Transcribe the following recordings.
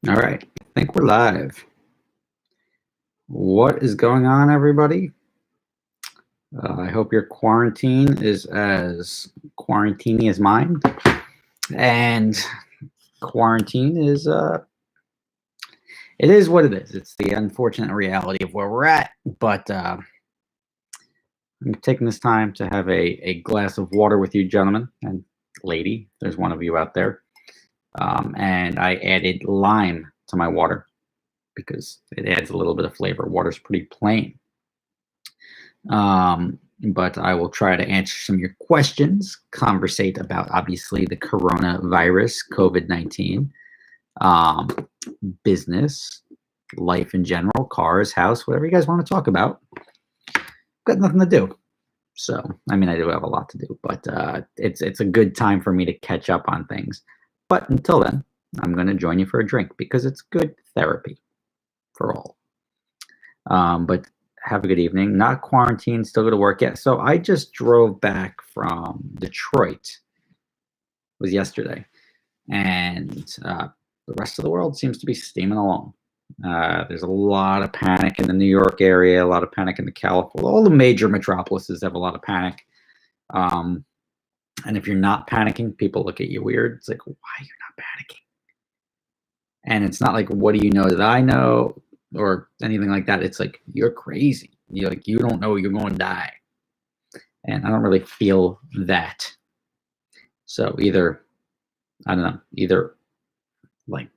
All right, I think we're live. What is going on, everybody? I hope your quarantine is as quarantiney as mine. And quarantine is, it is what it is. It's the unfortunate reality of where we're at. But I'm taking this time to have a glass of water with you, gentlemen and lady. There's one of you out there. And I added lime to my water because it adds a little bit of flavor. Water's pretty plain. But I will try to answer some of your questions, conversate about obviously the coronavirus, COVID-19, business, life in general, cars, house, whatever you guys want to talk about. Got nothing to do. So, I mean, I do have a lot to do, but it's a good time for me to catch up on things. But until then, I'm going to join you for a drink because it's good therapy for all. But have a good evening. Not quarantined, still go to work yet. So I just drove back from Detroit. It was yesterday. And the rest of the world seems to be steaming along. There's a lot of panic in the New York area, a lot of panic in the California. All the major metropolises have a lot of panic. And if you're not panicking, people look at you weird. It's like, why you're not panicking? And it's not like, what do you know that I know? Or anything like that. It's like, you're crazy. You're like, you don't know you're going to die. And I don't really feel that. So either, I don't know, either like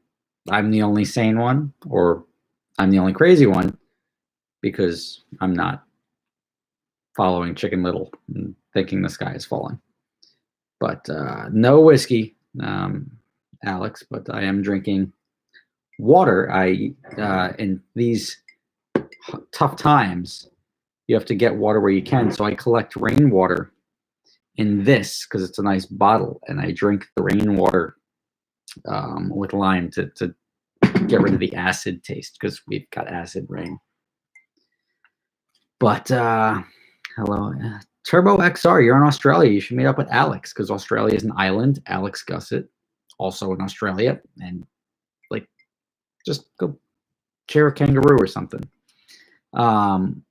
I'm the only sane one or I'm the only crazy one because I'm not following Chicken Little and thinking the sky is falling. But no whiskey, Alex, but I am drinking water. In these tough times, you have to get water where you can. So I collect rainwater in this because it's a nice bottle, and I drink the rainwater with lime to get rid of the acid taste because we've got acid rain. But hello, Turbo XR, you're in Australia. You should meet up with Alex because Australia is an island. Alex Gussett, also in Australia, and just go chair a kangaroo or something. But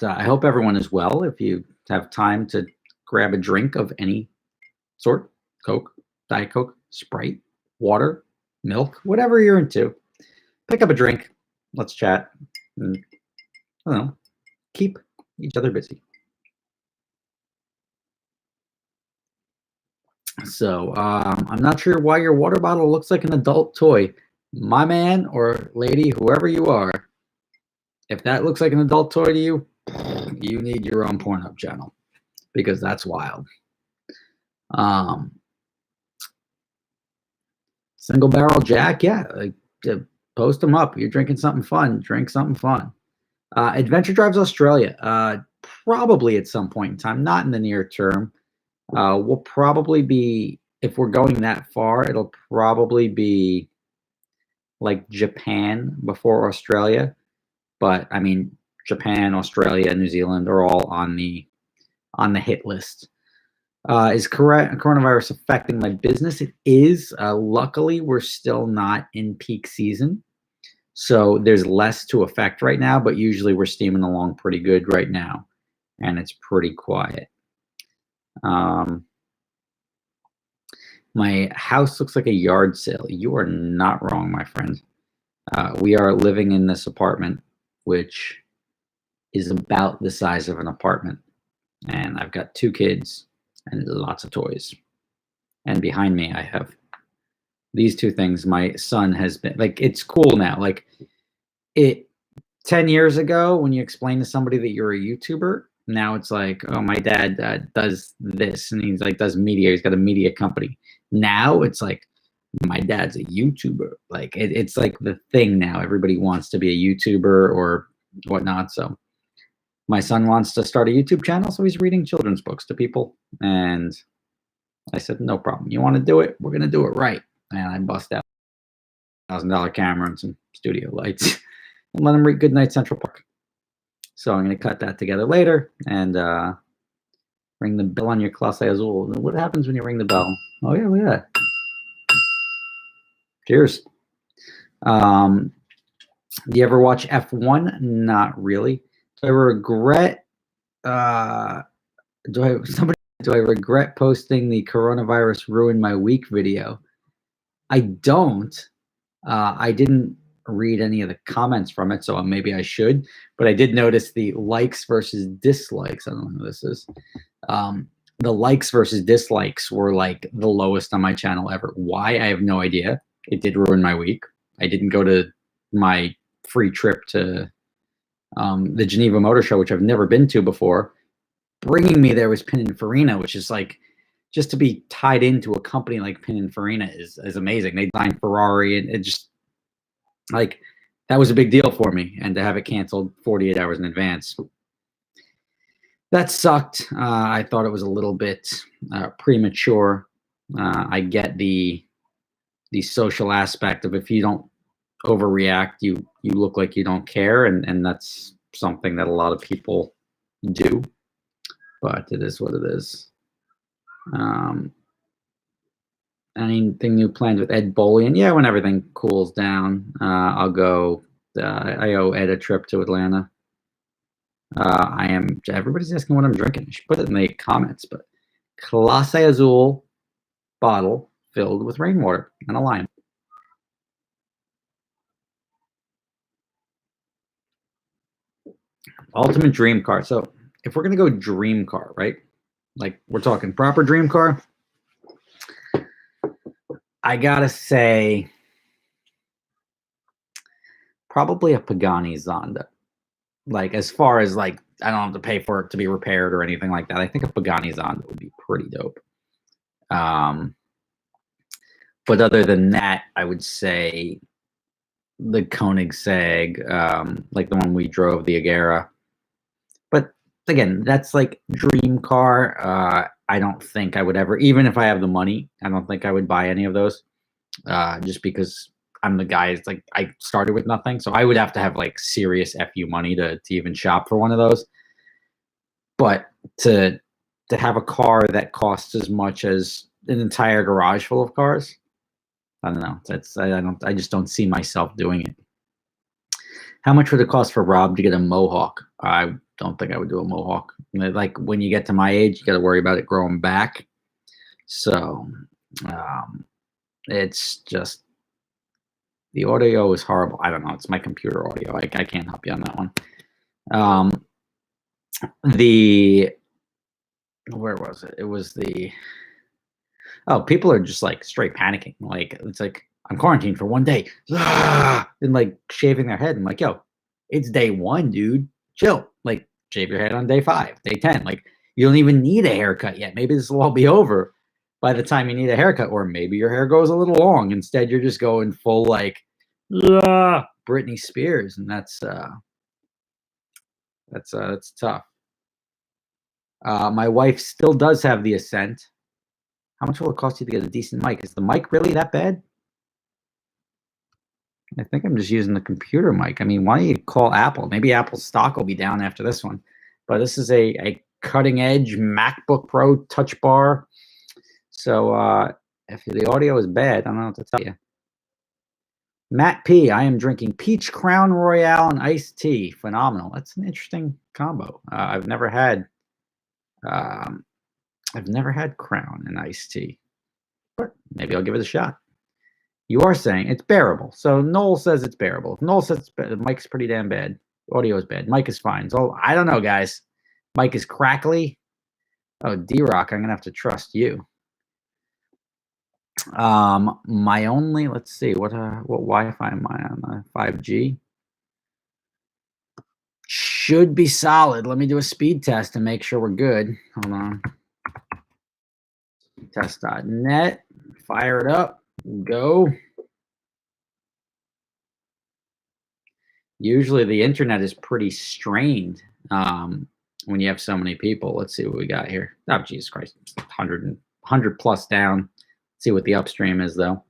I hope everyone is well. If you have time to grab a drink of any sort, Coke, Diet Coke, Sprite, water, milk, whatever you're into, pick up a drink. Let's chat. And, I don't know, keep each other busy. So I'm not sure why your water bottle looks like an adult toy. My man or lady, whoever you are, if that looks like an adult toy to you, you need your own Pornhub channel because that's wild. Single barrel Jack, yeah, post them up. You're drinking something fun, drink something fun. Adventure Drives Australia, probably at some point in time, not in the near term. We'll probably be, if we're going that far, it'll probably be like Japan before Australia. But I mean, Japan, Australia, New Zealand are all on the hit list. Is coronavirus affecting my business? It is. Luckily, we're still not in peak season, so there's less to affect right now. But usually, we're steaming along pretty good right now, and it's pretty quiet. My house looks like a yard sale. You are not wrong, my friend. We are living in this apartment, which is about the size of an apartment. And I've got 2 kids and lots of toys. And behind me, I have these 2 things. My son has been, like, it's cool now. Like, 10 years ago, when you explain to somebody that you're a YouTuber, now it's like, oh, my dad does this. And he's like, does media. He's got a media company. Now it's like, my dad's a YouTuber. Like, it's like the thing now. Everybody wants to be a YouTuber or whatnot. So my son wants to start a YouTube channel, so he's reading children's books to people. And I said, no problem. You want to do it? We're going to do it right. And I bust out $1,000 camera and some studio lights and let him read Goodnight Central Park. So I'm going to cut that together later and ring the bell on your Clase Azul. What happens when you ring the bell? Oh, yeah, look at that. Cheers. Do you ever watch F1? Not really. Do I regret do I regret posting the coronavirus ruined my week video? I don't. I didn't read any of the comments from it, so maybe I should. But I did notice the likes versus dislikes. I don't know who this is. The likes versus dislikes were like the lowest on my channel ever. Why? I have no idea. It did ruin my week. I didn't go to my free trip to the Geneva Motor Show, which I've never been to before. Bringing me there was Pininfarina, which is like, just to be tied into a company like Pininfarina is amazing. They designed Ferrari, and it just like, that was a big deal for me. And to have it canceled 48 hours in advance, that sucked. I thought it was a little bit premature. I get the social aspect of, if you don't overreact, you look like you don't care, and that's something that a lot of people do. But it is what it is. Anything new planned with Ed Bolian? Yeah, when everything cools down, I'll go. I owe Ed a trip to Atlanta. Everybody's asking what I'm drinking. I should put it in the comments, but Clase Azul bottle filled with rainwater and a lime. Ultimate dream car. So if we're gonna go dream car, right? Like, we're talking proper dream car, I gotta say probably a Pagani Zonda. Like, as far as like, I don't have to pay for it to be repaired or anything like that. I think a Pagani Zonda would be pretty dope. But other than that, I would say the Koenigsegg, like the one we drove, the Agera. But again, that's like dream car. I don't think I would ever, even if I have the money, I don't think I would buy any of those. Just because I'm the guy. It's like, I started with nothing, so I would have to have like serious FU money to even shop for one of those. But to have a car that costs as much as an entire garage full of cars, I don't know. I just don't see myself doing it. How much would it cost for Rob to get a mohawk? I don't think I would do a mohawk. Like, when you get to my age, you got to worry about it growing back. So it's just, the audio is horrible. I don't know. It's my computer audio. I can't help you on that one. Where was it? It was people are just like straight panicking. Like, it's like, I'm quarantined for 1 day. And like shaving their head. I'm like, yo, it's day 1, dude. Chill. Like, shave your head on day 5, day 10. Like, you don't even need a haircut yet. Maybe this will all be over by the time you need a haircut. Or maybe your hair goes a little long. Instead, you're just going full like Britney Spears. And that's tough. My wife still does have the Ascent. How much will it cost you to get a decent mic? Is the mic really that bad? I think I'm just using the computer mic. I mean, why don't you call Apple? Maybe Apple's stock will be down after this one. But this is a cutting edge MacBook Pro Touch Bar. So if the audio is bad, I don't know what to tell you. Matt P, I am drinking peach Crown Royale and iced tea. Phenomenal. That's an interesting combo. I've never had Crown and iced tea, but maybe I'll give it a shot. You are saying it's bearable. So Noel says it's bearable. If Noel says the mic's pretty damn bad, audio is bad, mic is fine. So I don't know, guys. Mic is crackly. Oh, D-Rock, I'm gonna have to trust you. My only, let's see, what Wi-Fi am I on? 5G. Should be solid. Let me do a speed test and make sure we're good. Hold on. Test.net. Fire it up. Go. Usually the internet is pretty strained when you have so many people. Let's see what we got here. Oh, Jesus Christ. 100 plus down. Let's see what the upstream is, though.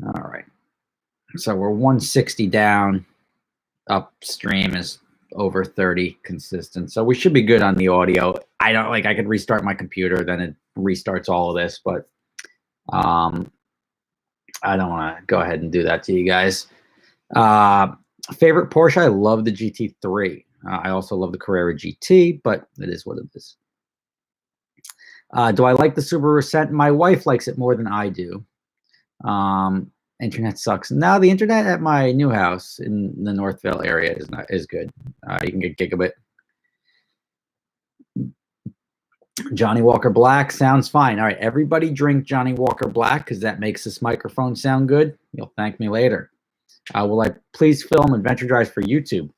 All right. So we're 160 down. Upstream is over 30 consistent. So we should be good on the audio. I could restart my computer, then it restarts all of this, but I don't want to go ahead and do that to you guys. Favorite Porsche? I love the GT3. I also love the Carrera GT, but it is what it is. Do I like the Subaru Ascent? My wife likes it more than I do. Internet sucks. Now the internet at my new house in the Northville area is good. You can get gigabit. Johnny Walker Black sounds fine. All right, everybody drink Johnny Walker Black because that makes this microphone sound good. You'll thank me later. Will I please film adventure drives for YouTube?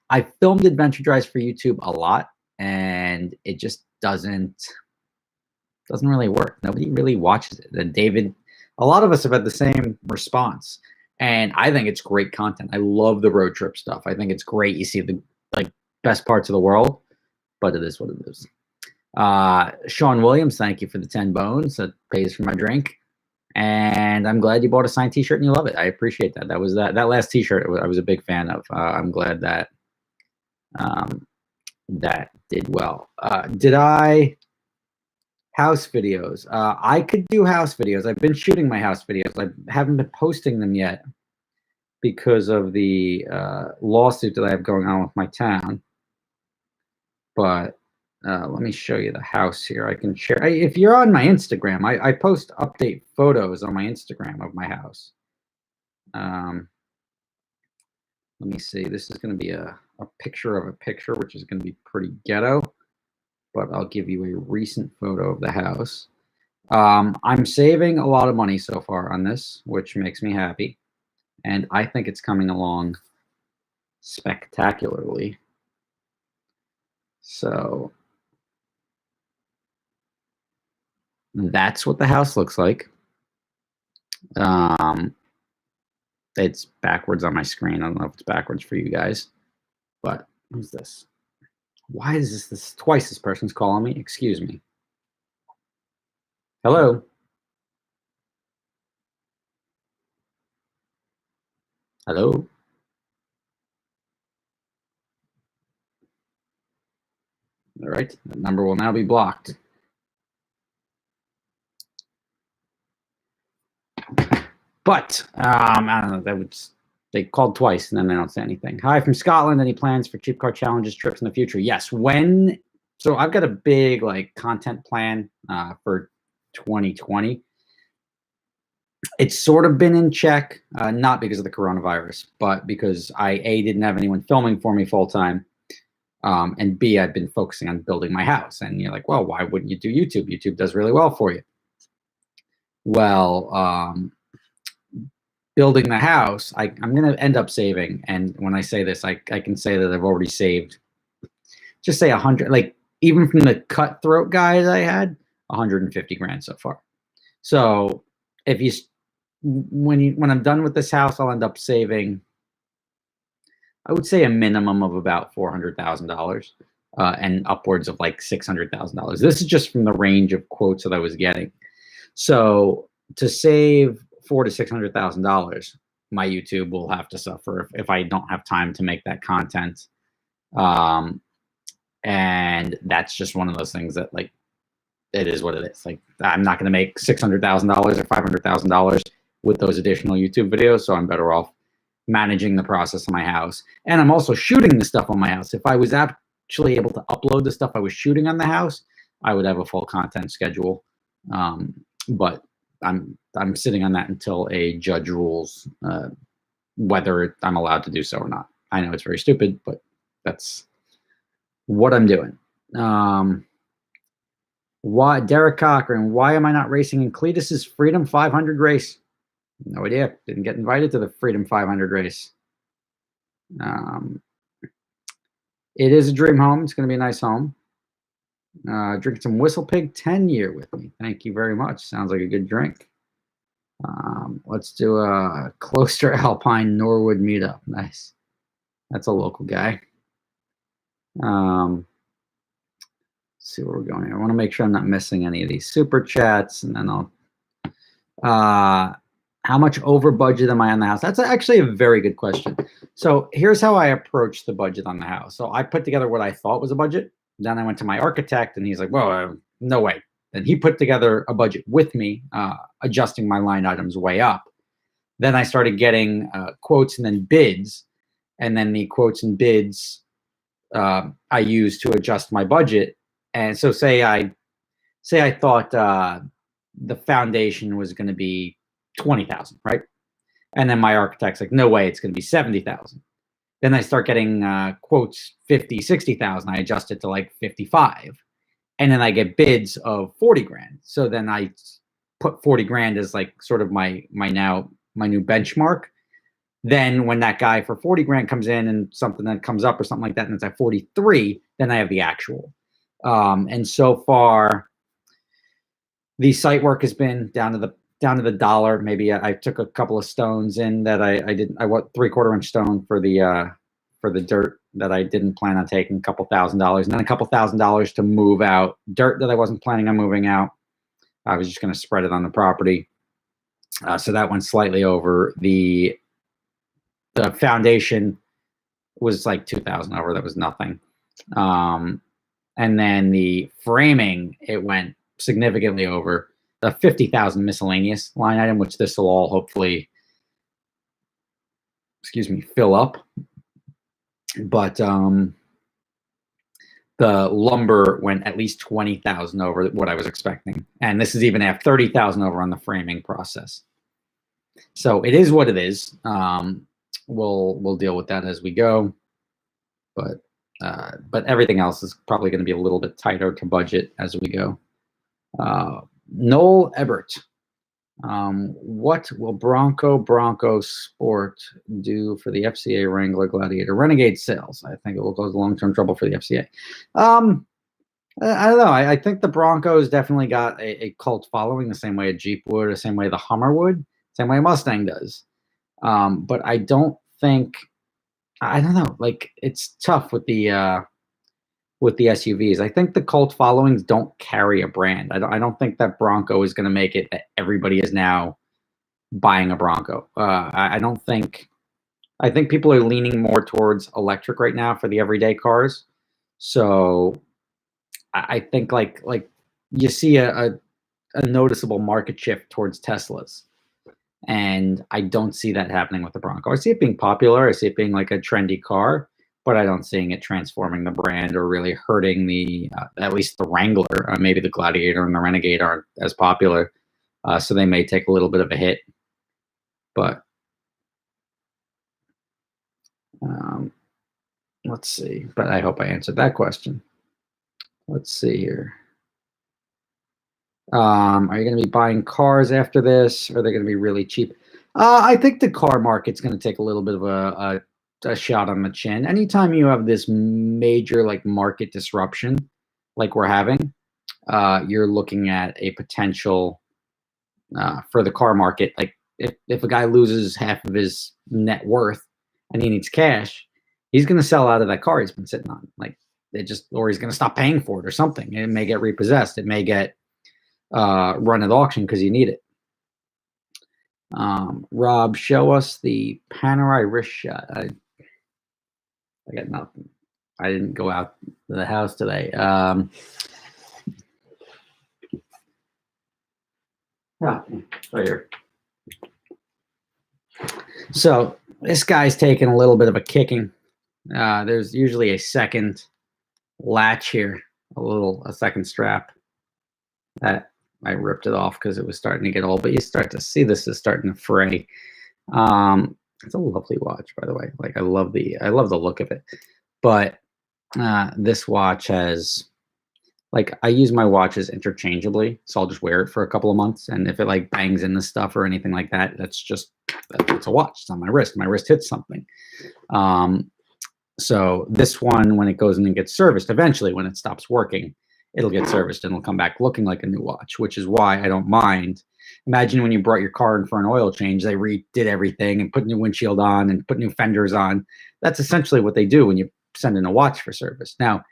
I filmed adventure drives for YouTube a lot, and it just doesn't really work. Nobody really watches it. And David, a lot of us have had the same response, and I think it's great content. I love the road trip stuff. I think it's great. You see the best parts of the world, but it is what it is. Sean Williams, thank you for the 10 bones. That pays for my drink. And I'm glad you bought a signed t-shirt and you love it. I appreciate that. That was that last t-shirt I was a big fan of. I'm glad that that did well. Did I house videos? I could do house videos. I've been shooting my house videos. I haven't been posting them yet because of the lawsuit that I have going on with my town. But let me show you the house here. I can share. If you're on my Instagram, I post update photos on my Instagram of my house. Let me see. This is going to be a picture of a picture, which is going to be pretty ghetto. But I'll give you a recent photo of the house. I'm saving a lot of money so far on this, which makes me happy. And I think it's coming along spectacularly. So that's what the house looks like. It's backwards on my screen. I don't know if it's backwards for you guys, but who's this? Why is this twice this person's calling me? Excuse me. Hello? Hello? All right, the number will now be blocked. But I don't know. They called twice and then they don't say anything. Hi from Scotland. Any plans for cheap car challenges trips in the future? Yes. So I've got a big content plan for 2020. It's sort of been in check, not because of the coronavirus, but because I didn't have anyone filming for me full time. And B, I've been focusing on building my house. And you're like, well, why wouldn't you do YouTube? YouTube does really well for you. Well, building the house, I'm going to end up saving. And when I say this, I can say that I've already saved, just say 100, even from the cutthroat guys I had, 150 grand so far. So when I'm done with this house, I'll end up saving, I would say, a minimum of about $400,000 and upwards of $600,000. This is just from the range of quotes that I was getting. So to save $400,000 to $600,000, my YouTube will have to suffer if I don't have time to make that content. And that's just one of those things that it is what it is. I'm not going to make $600,000 or $500,000 with those additional YouTube videos. So I'm better off managing the process of my house. And I'm also shooting the stuff on my house. If I was actually able to upload the stuff I was shooting on the house, I would have a full content schedule. But I'm sitting on that until a judge rules whether I'm allowed to do so or not. I know it's very stupid, but that's what I'm doing. Why, Derek Cochran? Why am I not racing in Cletus's Freedom 500 race? No idea. Didn't get invited to the Freedom 500 race. It is a dream home. It's going to be a nice home. Drinking some Whistle Pig 10-year with me. Thank you very much. Sounds like a good drink. Let's do a Closter Alpine Norwood meetup. Nice. That's a local guy. Let's see where we're going here. I want to make sure I'm not missing any of these super chats, and then I'll How much over budget am I on the house? That's actually a very good question. So here's how I approached the budget on the house. So I put together what I thought was a budget. Then I went to my architect, and he's like, "Well, no way." And he put together a budget with me, adjusting my line items way up. Then I started getting quotes and then bids, and then the quotes and bids I used to adjust my budget. And so, say I thought the foundation was going to be 20,000, right? And then my architect's like, no way, it's going to be 70,000. Then I start getting quotes 50, 60,000. I adjust it to like 55. And then I get bids of 40 grand. So then I put 40 grand as like sort of my new benchmark. Then when that guy for 40 grand comes in and something that comes up or something like that, and it's at 43, then I have the actual. And so far, the site work has been down to the dollar. Maybe I took a couple of stones in that I didn't. I want 3/4 inch stone for the dirt that I didn't plan on taking, a couple $1,000s, and then a couple $1,000s to move out dirt that I wasn't planning on moving out. I was just going to spread it on the property. So that went slightly over. The foundation was like 2,000 over. That was nothing. And then the framing, it went significantly over. The 50,000 miscellaneous line item, which this will all hopefully, fill up. But the lumber went at least 20,000 over what I was expecting, and this is even at 30,000 over on the framing process. So it is what it is. We'll deal with that as we go, but everything else is probably going to be a little bit tighter to budget as we go. Noel Ebert, what will Bronco Sport do for the FCA Wrangler Gladiator Renegade sales? I think it will cause long-term trouble for the FCA. I don't know. I think the Bronco's definitely got a cult following, the same way a Jeep would, the same way the Hummer would, same way a Mustang does. But I don't know. Like, it's tough with the SUVs. I think the cult followings don't carry a brand. I don't think that Bronco is going to make it that everybody is now buying a Bronco. I think people are leaning more towards electric right now for the everyday cars. So I think like you see a noticeable market shift towards Teslas. And I don't see that happening with the Bronco. I see it being popular. I see it being like a trendy car, but I don't see it transforming the brand or really hurting at least the Wrangler. Maybe the Gladiator and the Renegade aren't as popular, so they may take a little bit of a hit. But let's see. But I hope I answered that question. Let's see here. Are you going to be buying cars after this? Or are they going to be really cheap? I think the car market's going to take a little bit of a shot on the chin. Anytime you have this major like market disruption, like we're having, you're looking at a potential for the car market. Like if a guy loses half of his net worth and he needs cash, he's going to sell out of that car he's been sitting on. Like or he's going to stop paying for it or something. It may get repossessed. It may get run at auction because you need it. Rob, show us the Panerai wrist shot. I got nothing. I didn't go out to the house today. Yeah, right here. So this guy's taking a little bit of a kicking. There's usually a second latch here, a second strap. That I ripped it off because it was starting to get old, but you start to see this is starting to fray. It's a lovely watch, by the way. Like I love the look of it. But this watch has, like, I use my watches interchangeably, so I'll just wear it for a couple of months, and if it like bangs into stuff or anything like that, it's a watch. It's on my wrist. My wrist hits something. So this one, when it goes in and gets serviced, eventually when it stops working, it'll get serviced and it'll come back looking like a new watch, which is why I don't mind. Imagine when you brought your car in for an oil change, they redid everything and put new windshield on and put new fenders on. That's essentially what they do when you send in a watch for service. Now,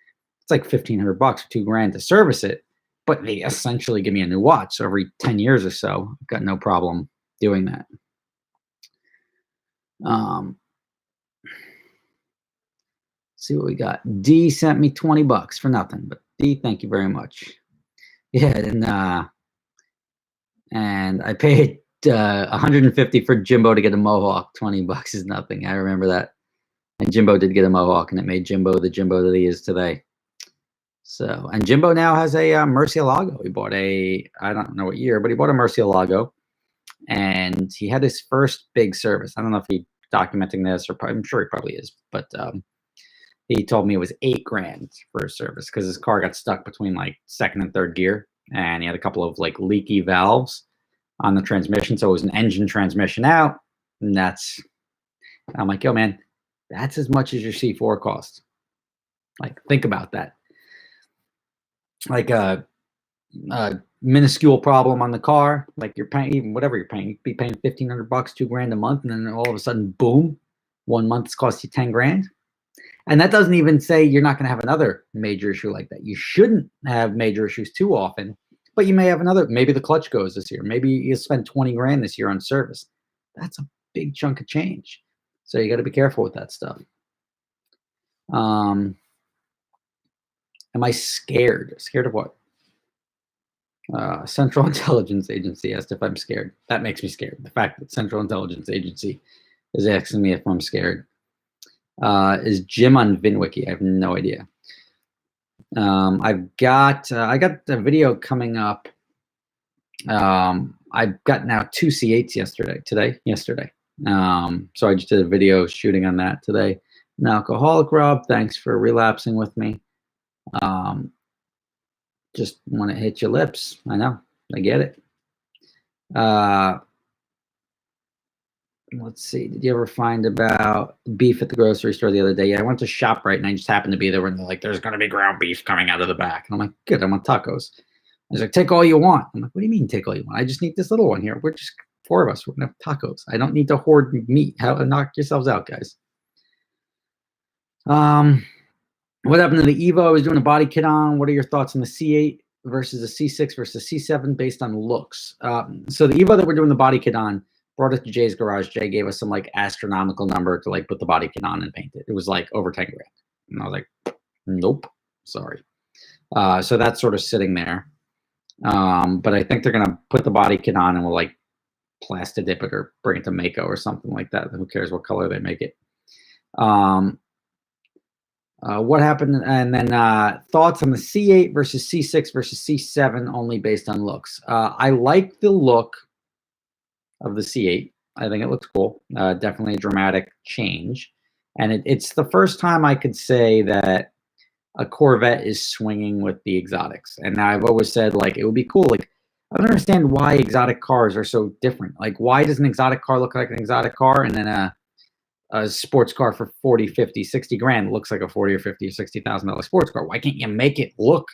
it's like $1,500 or $2,000 to service it, but they essentially give me a new watch. So every 10 years or so, I've got no problem doing that. Um, see what we got. D sent me $20 for nothing, but D, thank you very much. Yeah, and I paid 150 for Jimbo to get a mohawk. $20 is nothing. I remember that. And Jimbo did get a mohawk, and it made Jimbo the Jimbo that he is today. So, and Jimbo now has a Murcielago. He bought I don't know what year, but he bought a Murcielago, and he had his first big service. I don't know if he's documenting this, or I'm sure he probably is, but he told me it was $8,000 for a service because his car got stuck between like second and third gear, and he had a couple of like leaky valves on the transmission. So it was an engine transmission out, and I'm like, yo, man, that's as much as your C4 cost. Like, think about that. Like a minuscule problem on the car, like you're paying, even whatever you're paying, you'd be paying $1,500, $2,000 a month, and then all of a sudden, boom, 1 month's cost you $10,000. And that doesn't even say you're not going to have another major issue like that. You shouldn't have major issues too often, but you may have another. Maybe the clutch goes this year. Maybe you spend $20,000 this year on service. That's a big chunk of change. So you got to be careful with that stuff. Am I scared? Scared of what? Central Intelligence Agency asked if I'm scared. That makes me scared. The fact that Central Intelligence Agency is asking me if I'm scared. Is Jim on VinWiki? I have no idea. I got the video coming up. I've got now 2 C8s yesterday. So I just did a video shooting on that today. An alcoholic, Rob, thanks for relapsing with me. Just want to hit your lips. I know, I get it. Let's see. Did you ever find about beef at the grocery store the other day? Yeah, I went to ShopRite and I just happened to be there when they're like, there's going to be ground beef coming out of the back. And I'm like, good, I want tacos. I was like, take all you want. I'm like, what do you mean take all you want? I just need this little one here. We're just 4 of us. We're going to have tacos. I don't need to hoard meat. Knock yourselves out, guys. What happened to the Evo? I was doing a body kit on. What are your thoughts on the C8 versus the C6 versus C7 based on looks? So the Evo that we're doing the body kit on, brought it to Jay's garage. Jay gave us some like astronomical number to like put the body kit on and paint it. It was like over $10,000. And I was like, nope, sorry. So that's sort of sitting there. But I think they're going to put the body kit on and we'll like plastic dip it or bring it to Mako or something like that. Who cares what color they make it? What happened? And then thoughts on the C8 versus C6 versus C7 only based on looks. I like the look of the C8. I think it looks cool. Definitely a dramatic change. And it's the first time I could say that a Corvette is swinging with the exotics. And I've always said, like, it would be cool. Like, I don't understand why exotic cars are so different. Like, why does an exotic car look like an exotic car, and then a sports car for 40, 50, 60 grand looks like a 40 or 50 or $60,000 sports car? Why can't you make it look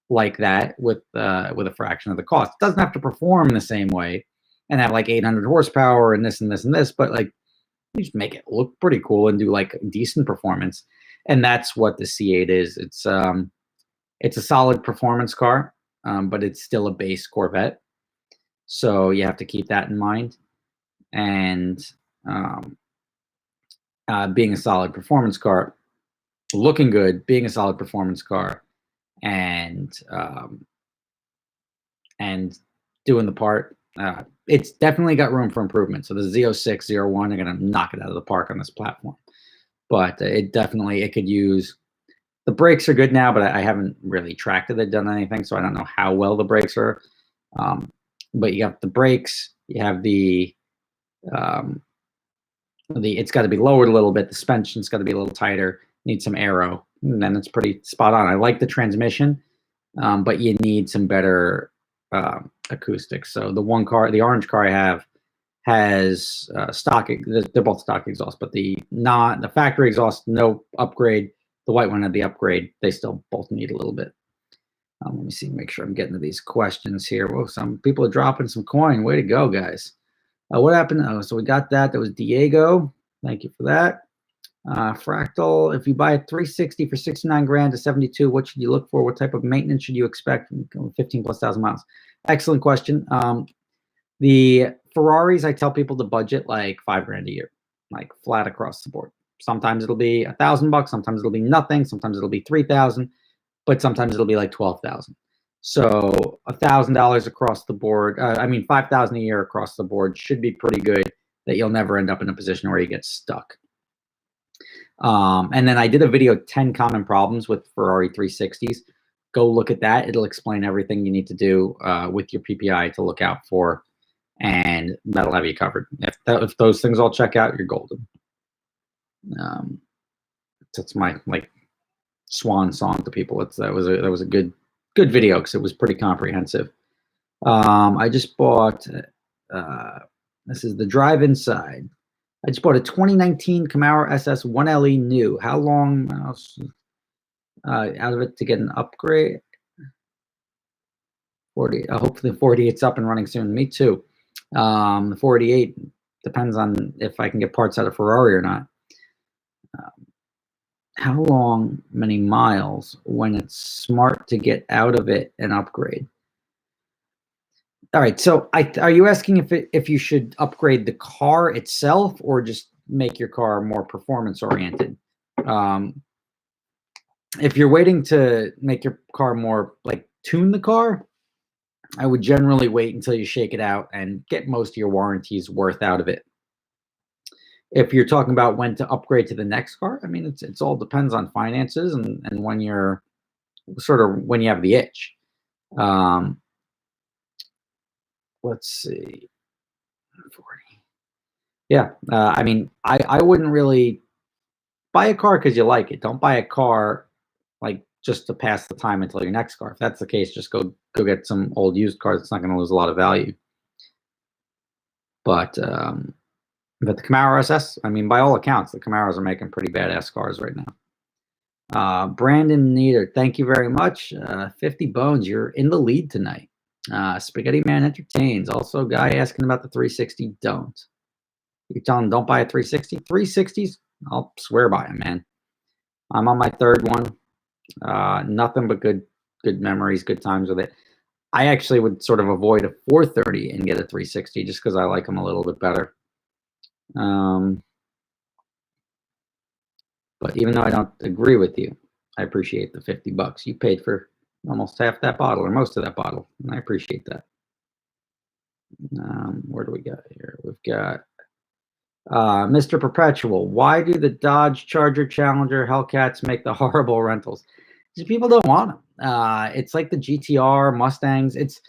like that with a fraction of the cost? It doesn't have to perform the same way and have like 800 horsepower and this and this and this, but like, you just make it look pretty cool and do like decent performance. And that's what the C8 is. It's a solid performance car, but it's still a base Corvette. So you have to keep that in mind. And being a solid performance car, looking good, being a solid performance car, and doing the part, it's definitely got room for improvement. So the Z06, Z01 are going to knock it out of the park on this platform. But it could use, the brakes are good now, but I haven't really tracked it. They've done anything, so I don't know how well the brakes are. But you have the brakes, you have it's got to be lowered a little bit. The suspension's got to be a little tighter. Need some aero, and then it's pretty spot on. I like the transmission, but you need some better acoustics. So the orange car I have has stock. They're both stock exhaust, but the factory exhaust, no upgrade. The white one had the upgrade. They still both need a little bit. Let me see, make sure I'm getting to these questions here. Whoa, some people are dropping some coin. Way to go, guys. What happened? Oh, so we got that. That was Diego. Thank you for that. Fractal, if you buy a 360 for 69 grand to 72, what should you look for? What type of maintenance should you expect? 15,000+ miles. Excellent question. The Ferraris, I tell people to budget like $5 grand a year. like flat across the board. Sometimes it'll be $1,000, sometimes it'll be nothing, sometimes it'll be 3,000, but sometimes it'll be like 12,000. So $1,000 across the board. I mean, 5,000 a year across the board should be pretty good. That you'll never end up in a position where you get stuck. And then I did a video 10 common problems with Ferrari 360s. Go look at that. It'll explain everything you need to do with your PPI to look out for, and that'll have you covered. If those things all check out, you're golden. That's my like swan song to people. That was a good video because it was pretty comprehensive. I just bought. This is the drive inside. I just bought a 2019 Camaro SS 1LE new. How long out of it to get an upgrade? 40. Hopefully, 48's up and running soon. Me too. The 48 depends on if I can get parts out of Ferrari or not. How long, many miles, when it's smart to get out of it and upgrade? All right. So, are you asking if you should upgrade the car itself or just make your car more performance oriented? If you're waiting to make your car more like tune the car, I would generally wait until you shake it out and get most of your warranties worth out of it. If you're talking about when to upgrade to the next car, I mean, it's all depends on finances and when you're when you have the itch. Let's see, 40. Yeah, I mean, I wouldn't really buy a car because you like it. Don't buy a car like just to pass the time until your next car. If that's the case, just go get some old used cars. It's not going to lose a lot of value. But the Camaro SS, I mean, by all accounts, the Camaros are making pretty badass cars right now. Brandon Nieder, thank you very much. 50 bones, you're in the lead tonight. Spaghetti Man Entertains. Also, guy asking about the 360. Don't. You tell him don't buy a 360. 360s, I'll swear by them, man. I'm on my third one. Nothing but good memories, good times with it. I actually would sort of avoid a 430 and get a 360 just because I like them a little bit better. But even though I don't agree with you, I appreciate the $50. You paid for almost half that bottle or most of that bottle, and I appreciate that. Where do we got here? We've got Mr. Perpetual. Why do the Dodge Charger, Challenger, Hellcats make the horrible rentals? Because people don't want them. It's like the GTR, Mustangs. It's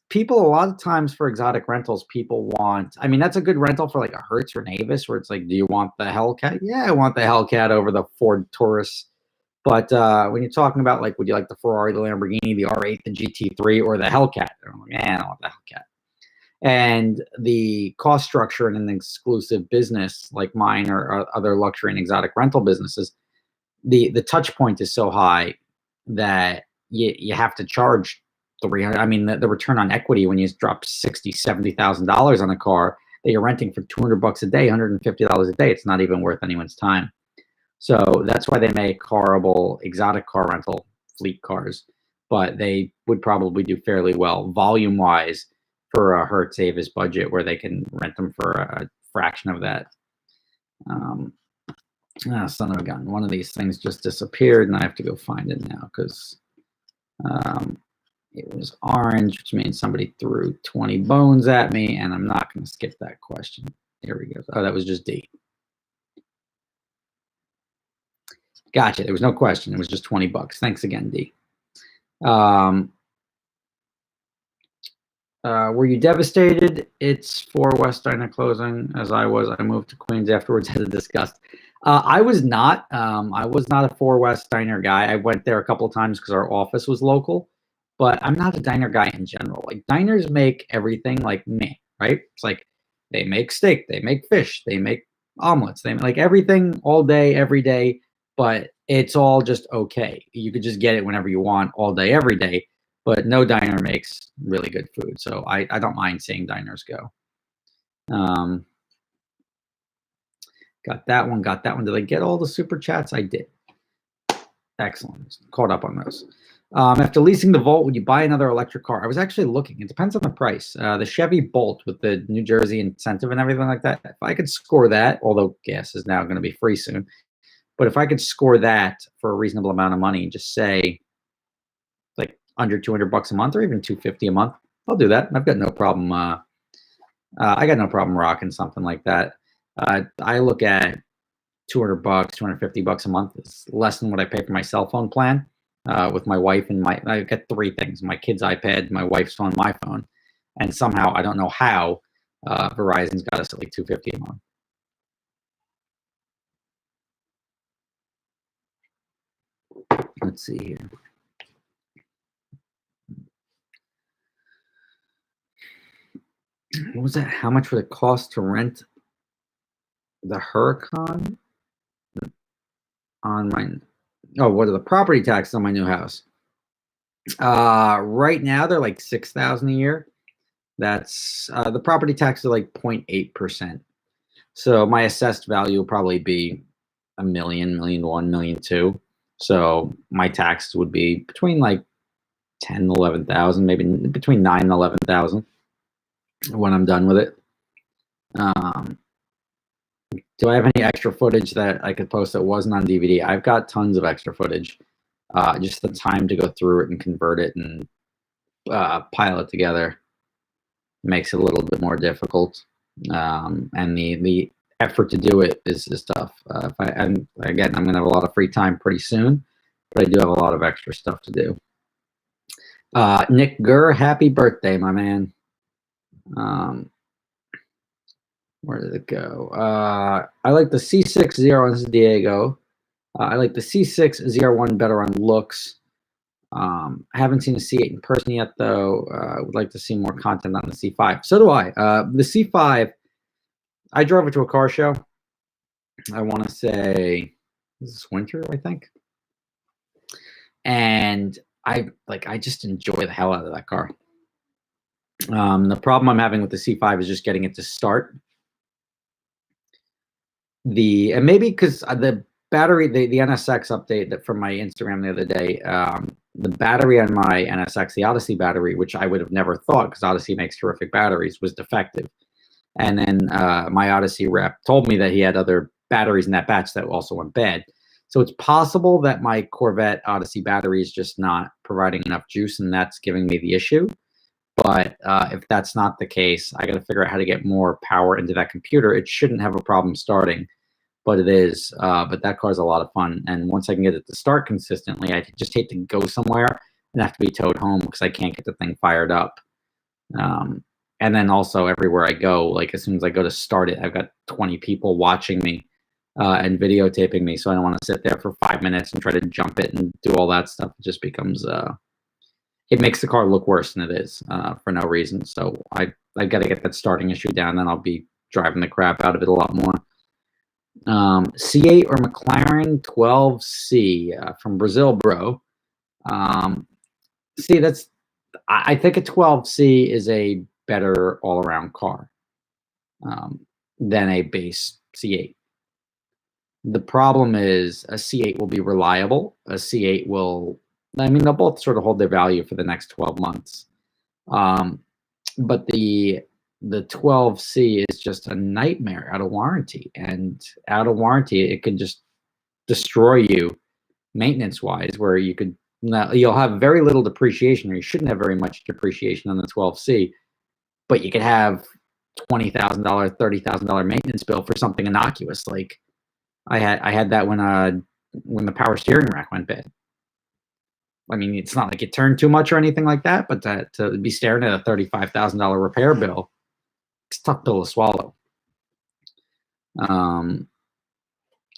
people a lot of times for exotic rentals. People want. I mean, that's a good rental for like a Hertz or an Avis, where it's like, do you want the Hellcat? Yeah, I want the Hellcat over the Ford Taurus. But when you're talking about like, would you like the Ferrari, the Lamborghini, the R8, the GT3, or the Hellcat? I'm like, man, I want the Hellcat. And the cost structure in an exclusive business like mine or other luxury and exotic rental businesses, the touch point is so high that you have to charge 300. I mean, the return on equity when you drop $60,000-$70,000 on a car that you're renting for $200 a day, $150 a day, it's not even worth anyone's time. So that's why they make horrible exotic car rental fleet cars, but they would probably do fairly well volume wise for a Hertz Avis budget where they can rent them for a fraction of that. Son of a gun. One of these things just disappeared and I have to go find it now because it was orange, which means somebody threw 20 bones at me, and I'm not going to skip that question. Here we go. Oh, that was just D. Gotcha. There was no question. It was just $20. Thanks again, D. Were you devastated? It's for West Diner closing, as I was. I moved to Queens afterwards as discussed. I was not. I was not a 4 West Diner guy. I went there a couple of times because our office was local, but I'm not a diner guy in general. Like, diners make everything like me, right? It's like they make steak, they make fish, they make omelets, they make like everything all day, every day, but it's all just okay. You could just get it whenever you want, all day, every day. But no diner makes really good food, so I don't mind seeing diners go. Got that one. Did I get all the super chats? I did. Excellent. Caught up on those. After leasing the Volt, would you buy another electric car? I was actually looking. It depends on the price. The Chevy Bolt with the New Jersey incentive and everything like that. If I could score that, although gas is now going to be free soon, but if I could score that for a reasonable amount of money, just say like under $200 a month or even $250 a month, I'll do that. I've got no problem. I got no problem rocking something like that. I look at $200, $250 a month is less than what I pay for my cell phone plan. With my wife and I get three things: my kid's iPad, my wife's phone, my phone, and somehow I don't know how Verizon's got us at like $250 a month. Let's see here. What was that? How much would it cost to rent the Huracan on my? Oh, what are the property taxes on my new house? Right now they're like $6,000 a year. That's the property taxes are like 0.8%. So my assessed value will probably be $1 million, $1.1 million, $1.2 million. So my taxes would be between like 10 and 11,000, maybe between 9 and 11,000 when I'm done with it. Do I have any extra footage that I could post that wasn't on DVD? I've got tons of extra footage. Just the time to go through it and convert it and pile it together makes it a little bit more difficult. And the effort to do it is tough. I'm going to have a lot of free time pretty soon, but I do have a lot of extra stuff to do. Nick Gurr, happy birthday, my man. Where did it go? I like the C6 this is Diego. I like the C6 ZR1 better on looks. I haven't seen the C8 in person yet, though. I would like to see more content on the C5. So do I. The C5, I drove it to a car show. I want to say this is winter, I think. And I just enjoy the hell out of that car. The problem I'm having with the C5 is just getting it to start. And maybe because the battery, the NSX update that from my Instagram the other day, the battery on my NSX, the Odyssey battery, which I would have never thought because Odyssey makes terrific batteries, was defective. And then my Odyssey rep told me that he had other batteries in that batch that also went bad. So it's possible that my Corvette Odyssey battery is just not providing enough juice, and that's giving me the issue. But if that's not the case, I got to figure out how to get more power into that computer. It shouldn't have a problem starting, but it is. But that car's a lot of fun. And once I can get it to start consistently, I just hate to go somewhere and have to be towed home because I can't get the thing fired up. And then also everywhere I go, like as soon as I go to start it, I've got 20 people watching me and videotaping me. So I don't want to sit there for 5 minutes and try to jump it and do all that stuff. It just becomes it makes the car look worse than it is for no reason. So I got to get that starting issue down. Then I'll be driving the crap out of it a lot more. C8 or McLaren 12C from Brazil, bro. See, I think a 12C is a better all-around car than a base C8. The problem is a C8 will be reliable. A C8 will, I mean, they'll both sort of hold their value for the next 12 months. But the 12C is just a nightmare out of warranty. And out of warranty, it can just destroy you maintenance-wise, where you'll have very little depreciation, or you shouldn't have very much depreciation on the 12C, but you could have $20,000, $30,000 maintenance bill for something innocuous. Like I had that when the power steering rack went bad. I mean, it's not like it turned too much or anything like that, but to be staring at a $35,000 repair bill, it's a tough pill to swallow.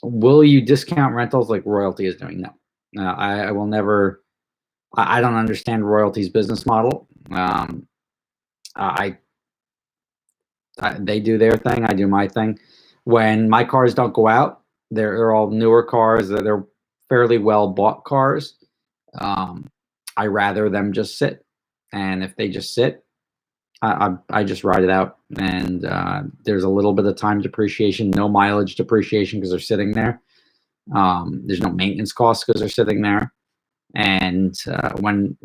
Will you discount rentals like Royalty is doing? No. I will never. I don't understand Royalty's business model. They do their thing. I do my thing. When my cars don't go out, they're all newer cars. They're fairly well bought cars. I rather them just sit, and if they just sit, I just ride it out. And there's a little bit of time depreciation, no mileage depreciation because they're sitting there. There's no maintenance costs because they're sitting there. And when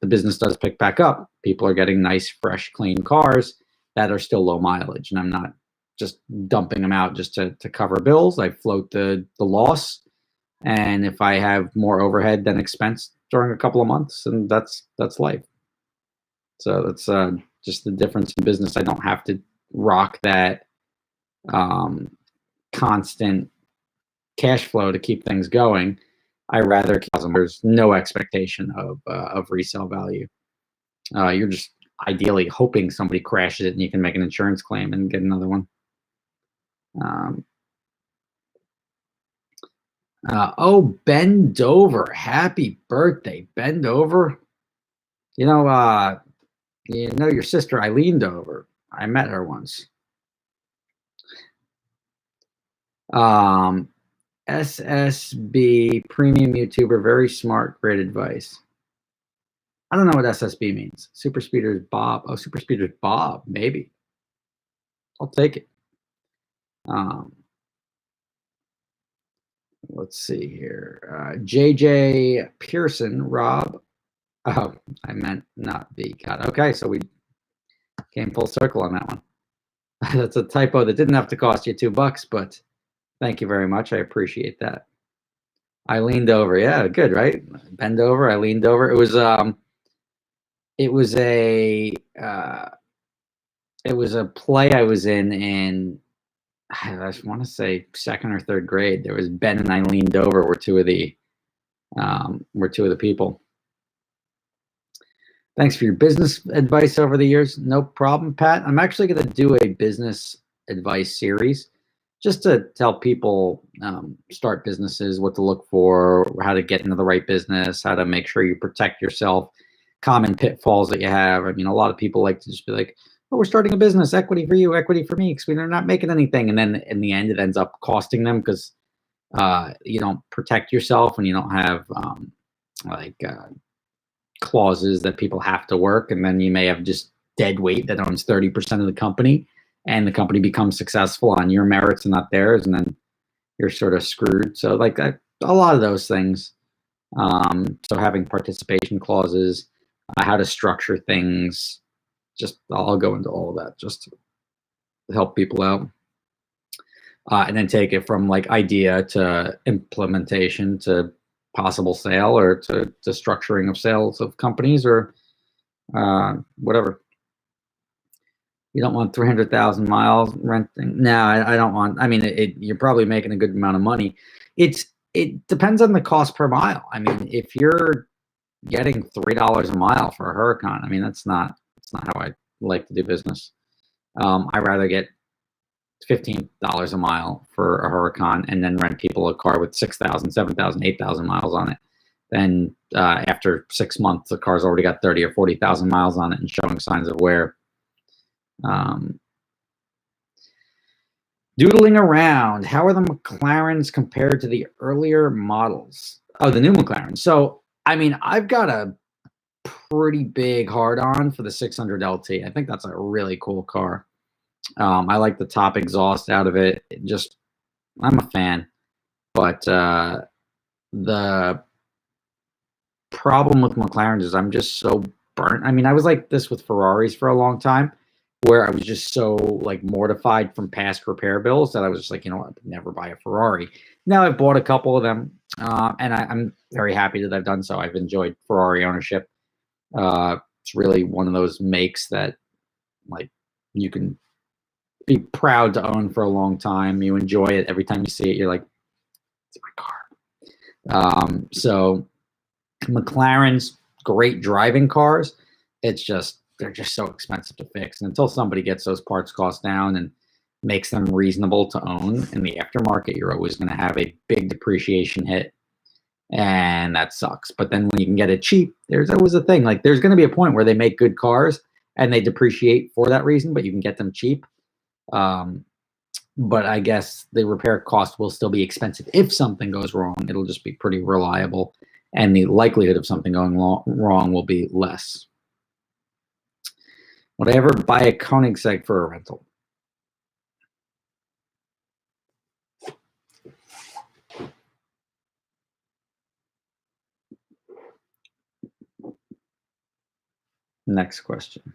the business does pick back up, people are getting nice, fresh, clean cars that are still low mileage. And I'm not just dumping them out just to cover bills. I float the loss, and if I have more overhead than expense during a couple of months, and that's life. So that's just the difference in business. I don't have to rock that um, constant cash flow to keep things going. I rather there's no expectation of resale value. You're just ideally hoping somebody crashes it and you can make an insurance claim and get another one. Um, oh, Ben Dover, happy birthday, Ben Dover. You know your sister Eileen Dover. I met her once. SSB premium YouTuber, very smart, great advice. I don't know what SSB means. Super Speeders Bob. Oh, Super Speeders Bob, maybe. I'll take it. Let's see here. JJ Pearson, Rob. Oh, I meant not B. God. Okay, so we came full circle on that one. That's a typo that didn't have to cost you $2, but thank you very much. I appreciate that. I leaned over. Yeah, good, right? Bend over. I leaned over. It was a play I was in I just want to say second or third grade. There was Ben and I leaned over were two of the people. Thanks for your business advice over the years. No problem, Pat. I'm actually going to do a business advice series just to tell people start businesses, what to look for, how to get into the right business, how to make sure you protect yourself, common pitfalls that you have. I mean, a lot of people like to just be like, oh, we're starting a business, equity for you, equity for me, because we're not making anything. And then in the end, it ends up costing them because you don't protect yourself and you don't have clauses that people have to work, and then you may have just dead weight that owns 30% of the company, and the company becomes successful on your merits and not theirs, and then you're sort of screwed. So like a lot of those things. So having participation clauses, how to structure things, just I'll go into all of that just to help people out. And then take it from like idea to implementation to possible sale or to structuring of sales of companies or whatever. You don't want 300,000 miles renting. No, I don't want. I mean, you're probably making a good amount of money. It depends on the cost per mile. I mean, if you're getting $3 a mile for a Huracan, I mean, that's not how I like to do business. I rather get $15 a mile for a Huracan and then rent people a car with 6,000, 7,000, 8,000 miles on it. Then after 6 months, the car's already got 30 or 40,000 miles on it and showing signs of wear. Doodling around. How are the McLarens compared to the earlier models? Oh, the new McLaren. So, I mean, I've got a pretty big hard-on for the 600 LT. I think that's a really cool car. I like the top exhaust out of it. I'm a fan. But the problem with McLarens is I'm just so burnt. I mean, I was like this with Ferraris for a long time, where I was just so like mortified from past repair bills that I was just like, you know what, I'd never buy a Ferrari. Now I've bought a couple of them, and I'm very happy that I've done so. I've enjoyed Ferrari ownership. It's really one of those makes that like you can be proud to own for a long time. You enjoy it every time you see it. You're like, it's my car. So McLaren's great driving cars. They're just so expensive to fix. And until somebody gets those parts costs down and makes them reasonable to own in the aftermarket, you're always going to have a big depreciation hit. And that sucks. But then when you can get it cheap, there's always a thing. Like there's going to be a point where they make good cars and they depreciate for that reason, but you can get them cheap. But I guess the repair cost will still be expensive. If something goes wrong, it'll just be pretty reliable, and the likelihood of something going wrong will be less. Would I ever buy a Koenigsegg for a rental? Next question.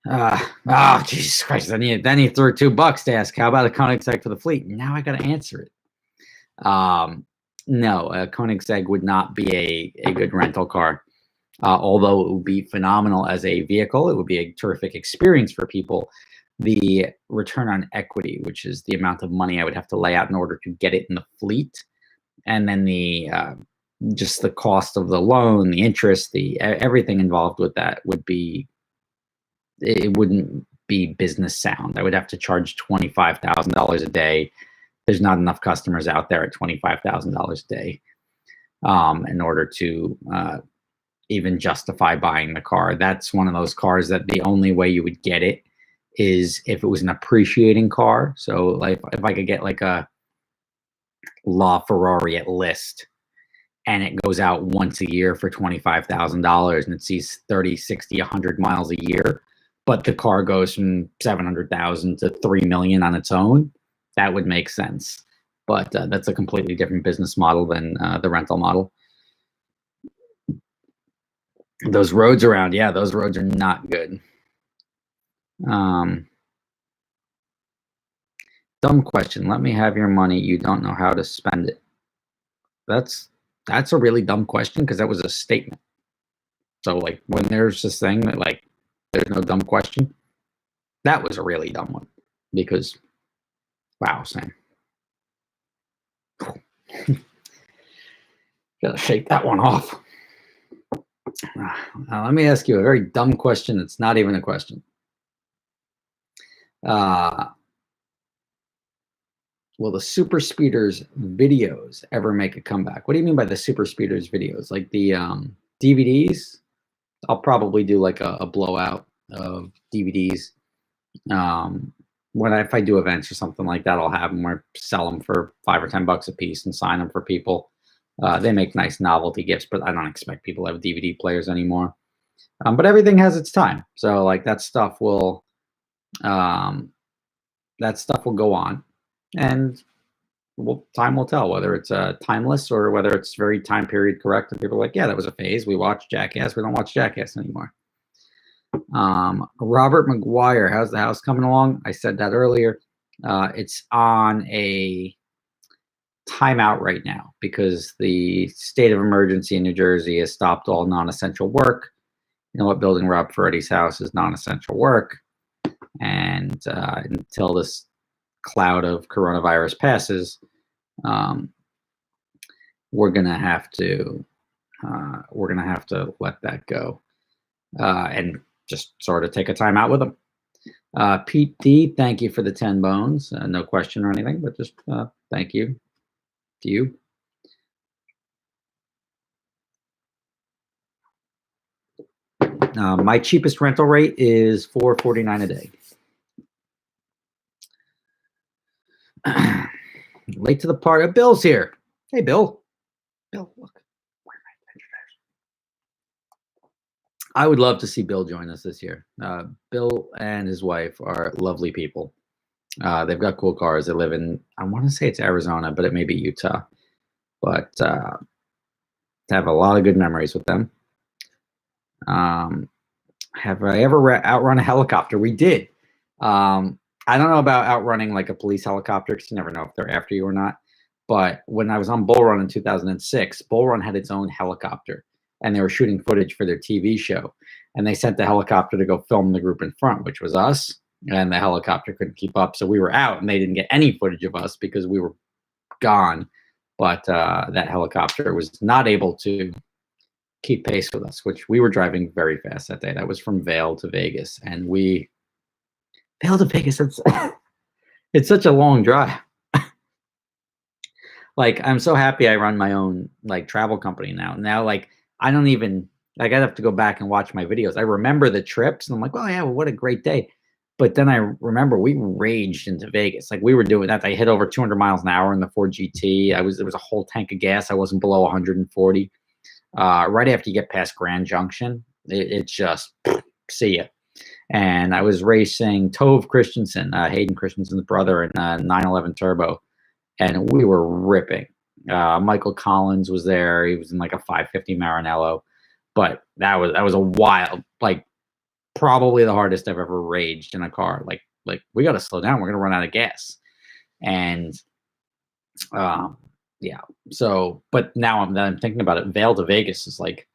Jesus Christ. Then he threw $2 to ask, how about a Koenigsegg for the fleet? Now I got to answer it. No, a Koenigsegg would not be a good rental car. Although it would be phenomenal as a vehicle, it would be a terrific experience for people. The return on equity, which is the amount of money I would have to lay out in order to get it in the fleet, and then the just the cost of the loan, the interest, the everything involved with that would be, it wouldn't be business sound. I would have to charge $25,000 a day. There's not enough customers out there at $25,000 a day in order to even justify buying the car. That's one of those cars that the only way you would get it is if it was an appreciating car. So like if I could get like a LaFerrari at list and it goes out once a year for $25,000 and it sees 30, 60, 100 miles a year, but the car goes from 700,000 to 3 million on its own, that would make sense. But that's a completely different business model than the rental model. Those roads around, yeah, those roads are not good. Dumb question. Let me have your money. You don't know how to spend it. That's a really dumb question because that was a statement. So like when there's this thing that like there's no dumb question, that was a really dumb one because wow, Sam. Gotta shake that one off. Now, let me ask you a very dumb question. It's not even a question. Will the super speeders videos ever make a comeback? What do you mean by the super speeders videos? Like the DVDs? I'll probably do like a blowout of DVDs. If I do events or something like that, I'll have them or sell them for $5 or $10 a piece and sign them for people. They make nice novelty gifts, but I don't expect people to have DVD players anymore. But everything has its time. So like that stuff will go on, and time will tell whether it's timeless or whether it's very time period correct. And people are like, yeah, that was a phase. We watched Jackass. We don't watch Jackass anymore. Robert McGuire, how's the house coming along? I said that earlier. It's on a timeout right now because the state of emergency in New Jersey has stopped all non-essential work. You know what? Building Rob Ferretti's house is non-essential work. And until this cloud of coronavirus passes, we're gonna have to let that go and just sort of take a time out with them. Pete D, thank you for the 10 bones. No question or anything, but just thank you to you. My cheapest rental rate is $4.49 a day. Late to the party. Bill's here. Hey, Bill. Bill, look. Where are my adventure days? I would love to see Bill join us this year. Bill and his wife are lovely people. They've got cool cars. They live in, I want to say it's Arizona, but it may be Utah. But have a lot of good memories with them. Have I ever outrun a helicopter? We did. I don't know about outrunning like a police helicopter because you never know if they're after you or not. But when I was on Bull Run in 2006, Bull Run had its own helicopter and they were shooting footage for their TV show. And they sent the helicopter to go film the group in front, which was us. And the helicopter couldn't keep up. So we were out and they didn't get any footage of us because we were gone. But that helicopter was not able to keep pace with us, which we were driving very fast that day. That was from Vail to Vegas. And Vail to Vegas, it's such a long drive. Like, I'm so happy I run my own like travel company now. Now, like, I don't even, like, I'd have to go back and watch my videos. I remember the trips and I'm like, oh yeah, well, what a great day. But then I remember we raged into Vegas. Like we were doing that. I hit over 200 miles an hour in the Ford GT. There was a whole tank of gas. I wasn't below 140. Right after you get past Grand Junction, it's just see ya. And I was racing Tove Christensen, Hayden Christensen's brother, in 911 Turbo, and we were ripping. Michael Collins was there. He was in like a 550 Maranello. but that was a wild, like, probably the hardest I've ever raged in a car. Like we got to slow down. We're gonna run out of gas. And yeah. So, but now I'm thinking about it. Vail to Vegas is like,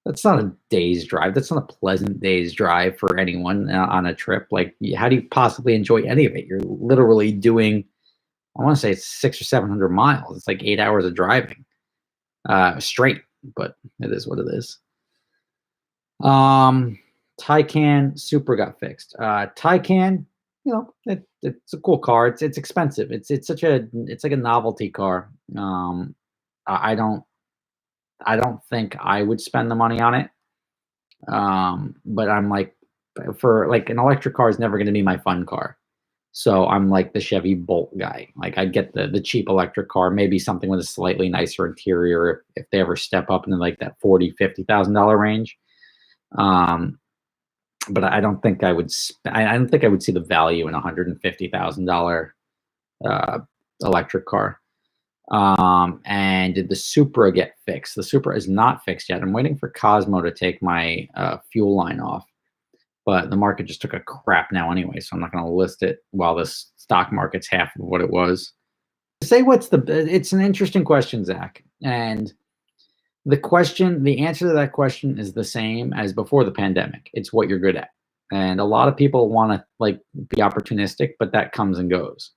that's not a day's drive. That's not a pleasant day's drive for anyone on a trip. Like, how do you possibly enjoy any of it? You're literally doing, I want to say it's 600 or 700 miles. It's like 8 hours of driving straight, but it is what it is. Taycan Supra got fixed. Taycan, you know, it's a cool car. It's expensive. It's like a novelty car. I don't think I would spend the money on it. But I'm like, for like, an electric car is never going to be my fun car. So I'm like the Chevy Bolt guy. Like, I'd get the cheap electric car, maybe something with a slightly nicer interior if they ever step up into like that $40,000-$50,000 range. But I don't think I would. I don't think I would see the value in a $150,000 electric car. And did the Supra get fixed? The Supra is not fixed yet. I'm waiting for Cosmo to take my fuel line off, but the market just took a crap now anyway, so I'm not going to list it while the stock market's half of what it was. Say it's an interesting question, Zach, and the answer to that question is the same as before the pandemic. It's what you're good at. And a lot of people want to like be opportunistic, but that comes and goes.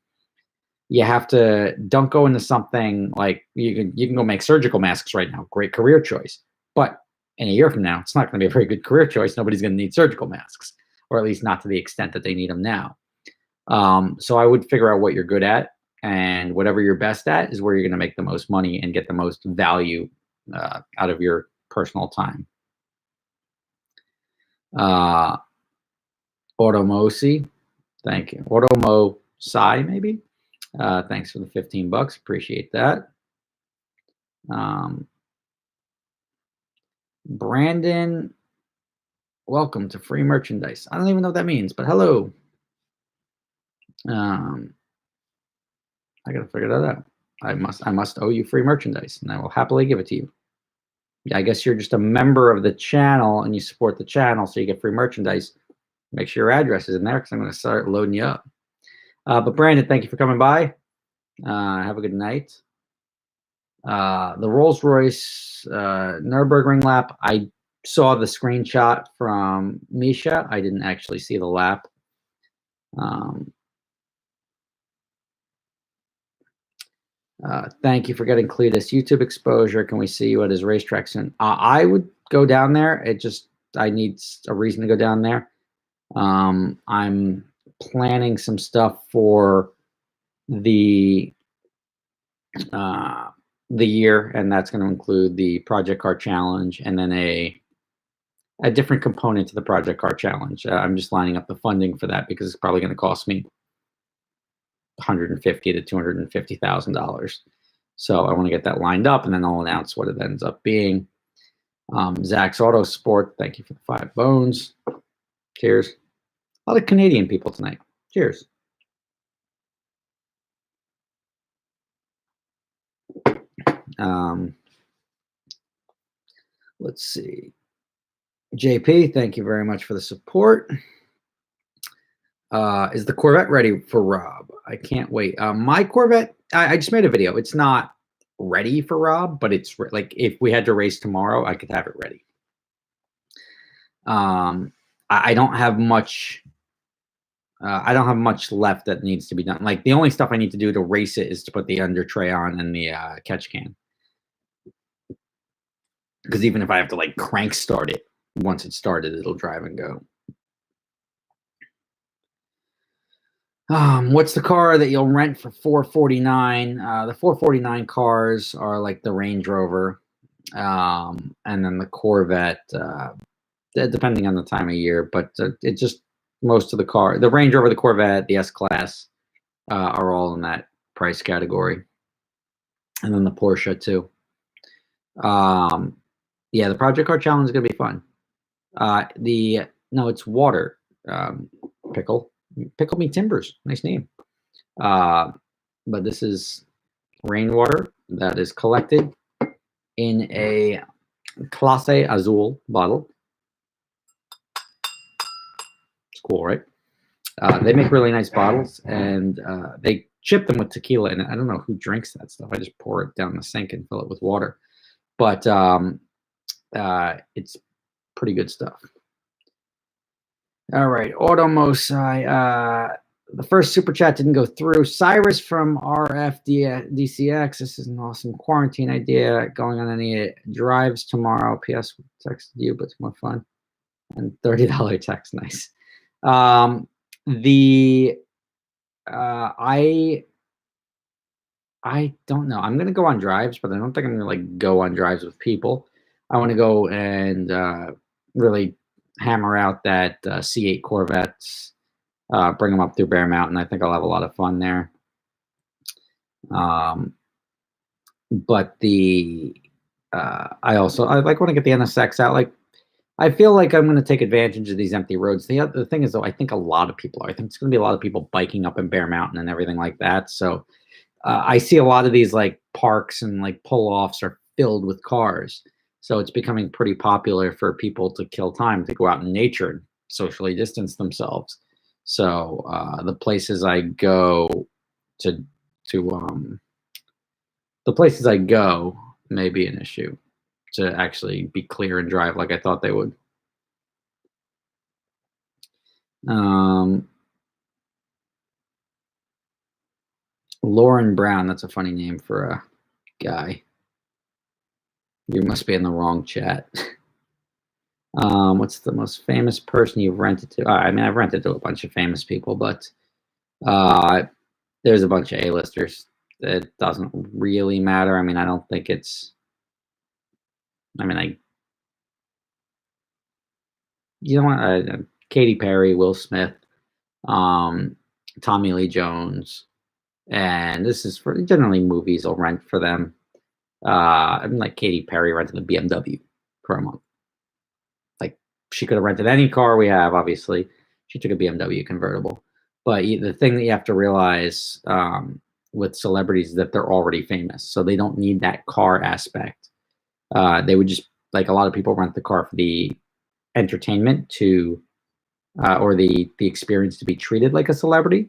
You have to, don't go into something like, you can go make surgical masks right now. Great career choice. But in a year from now, it's not going to be a very good career choice. Nobody's going to need surgical masks, or at least not to the extent that they need them now. So I would figure out what you're good at, and whatever you're best at is where you're going to make the most money and get the most value out of your personal time. Automosi, thank you. Automo Sai, maybe. Thanks for the $15. Appreciate that. Brandon, welcome to free merchandise. I don't even know what that means, but hello. I gotta figure that out. I must owe you free merchandise, and I will happily give it to you. Yeah, I guess you're just a member of the channel and you support the channel, so you get free merchandise. Make sure your address is in there, because I'm going to start loading you up. But Brandon, thank you for coming by. Have a good night. The Rolls-Royce Nürburgring lap. I saw the screenshot from Misha. I didn't actually see the lap. Thank you for getting Cletus YouTube exposure. Can we see you at his racetrack soon? I would go down there. I need a reason to go down there. I'm planning some stuff for the year, and that's going to include the Project Car Challenge, and then a different component to the Project Car Challenge. I'm just lining up the funding for that, because it's probably going to cost me $150,000 to $250,000. So I want to get that lined up, and then I'll announce what it ends up being. Zach's Auto Sport, thank you for the 5 bones. Cheers. A lot of Canadian people tonight. Cheers. Let's see. JP, thank you very much for the support. Is the Corvette ready for Rob? I can't wait. My Corvette, I just made a video. It's not ready for Rob, but it's like, if we had to race tomorrow, I could have it ready. I don't have much. I don't have much left that needs to be done. Like, the only stuff I need to do to race it is to put the under tray on and the catch can. Because even if I have to like crank start it, once it's started, it'll drive and go. What's the car that you'll rent for $449? The $449 cars are like the Range Rover, and then the Corvette, depending on the time of year. But it just, most of the Range Rover, the Corvette, the S-Class are all in that price category, and then the Porsche too. Yeah, the Project Car Challenge is gonna be fun. No, it's water. Pickle Me Timbers, nice name. But this is rainwater that is collected in a Clase Azul bottle. It's cool, right? They make really nice bottles, and they ship them with tequila. And I don't know who drinks that stuff. I just pour it down the sink and fill it with water. But it's pretty good stuff. All right, Automosci. The first super chat didn't go through. Cyrus from RFDCX. This is an awesome quarantine idea. Going on any drives tomorrow? PS texted you, but it's more fun. And $30 text, nice. I don't know. I'm gonna go on drives, but I don't think I'm gonna like go on drives with people. I want to go and really hammer out that C8 Corvettes. Bring them up through Bear Mountain. I think I'll have a lot of fun there. But I like want to get the NSX out. Like, I feel like I'm going to take advantage of these empty roads. The other thing is, though, I think a lot of people are. I think it's going to be a lot of people biking up in Bear Mountain and everything like that. So I see a lot of these like parks and like pull-offs are filled with cars. So it's becoming pretty popular for people to kill time to go out in nature and socially distance themselves. So the places I go the places I go may be an issue to actually be clear and drive like I thought they would. Lauren Brown, that's a funny name for a guy. You must be in the wrong chat. What's the most famous person you've rented to? I mean, I've rented to a bunch of famous people, but there's a bunch of A-listers. It doesn't really matter. I mean, I don't think it's. I mean, you know what? Katy Perry, Will Smith, Tommy Lee Jones, and this is for generally movies. I'll rent for them. I mean, like Katy Perry rented a BMW for a month. Like, she could have rented any car we have. Obviously, she took a BMW convertible. But the thing that you have to realize with celebrities is that they're already famous, so they don't need that car aspect. They would just, like, a lot of people rent the car for the entertainment to or the experience to be treated like a celebrity,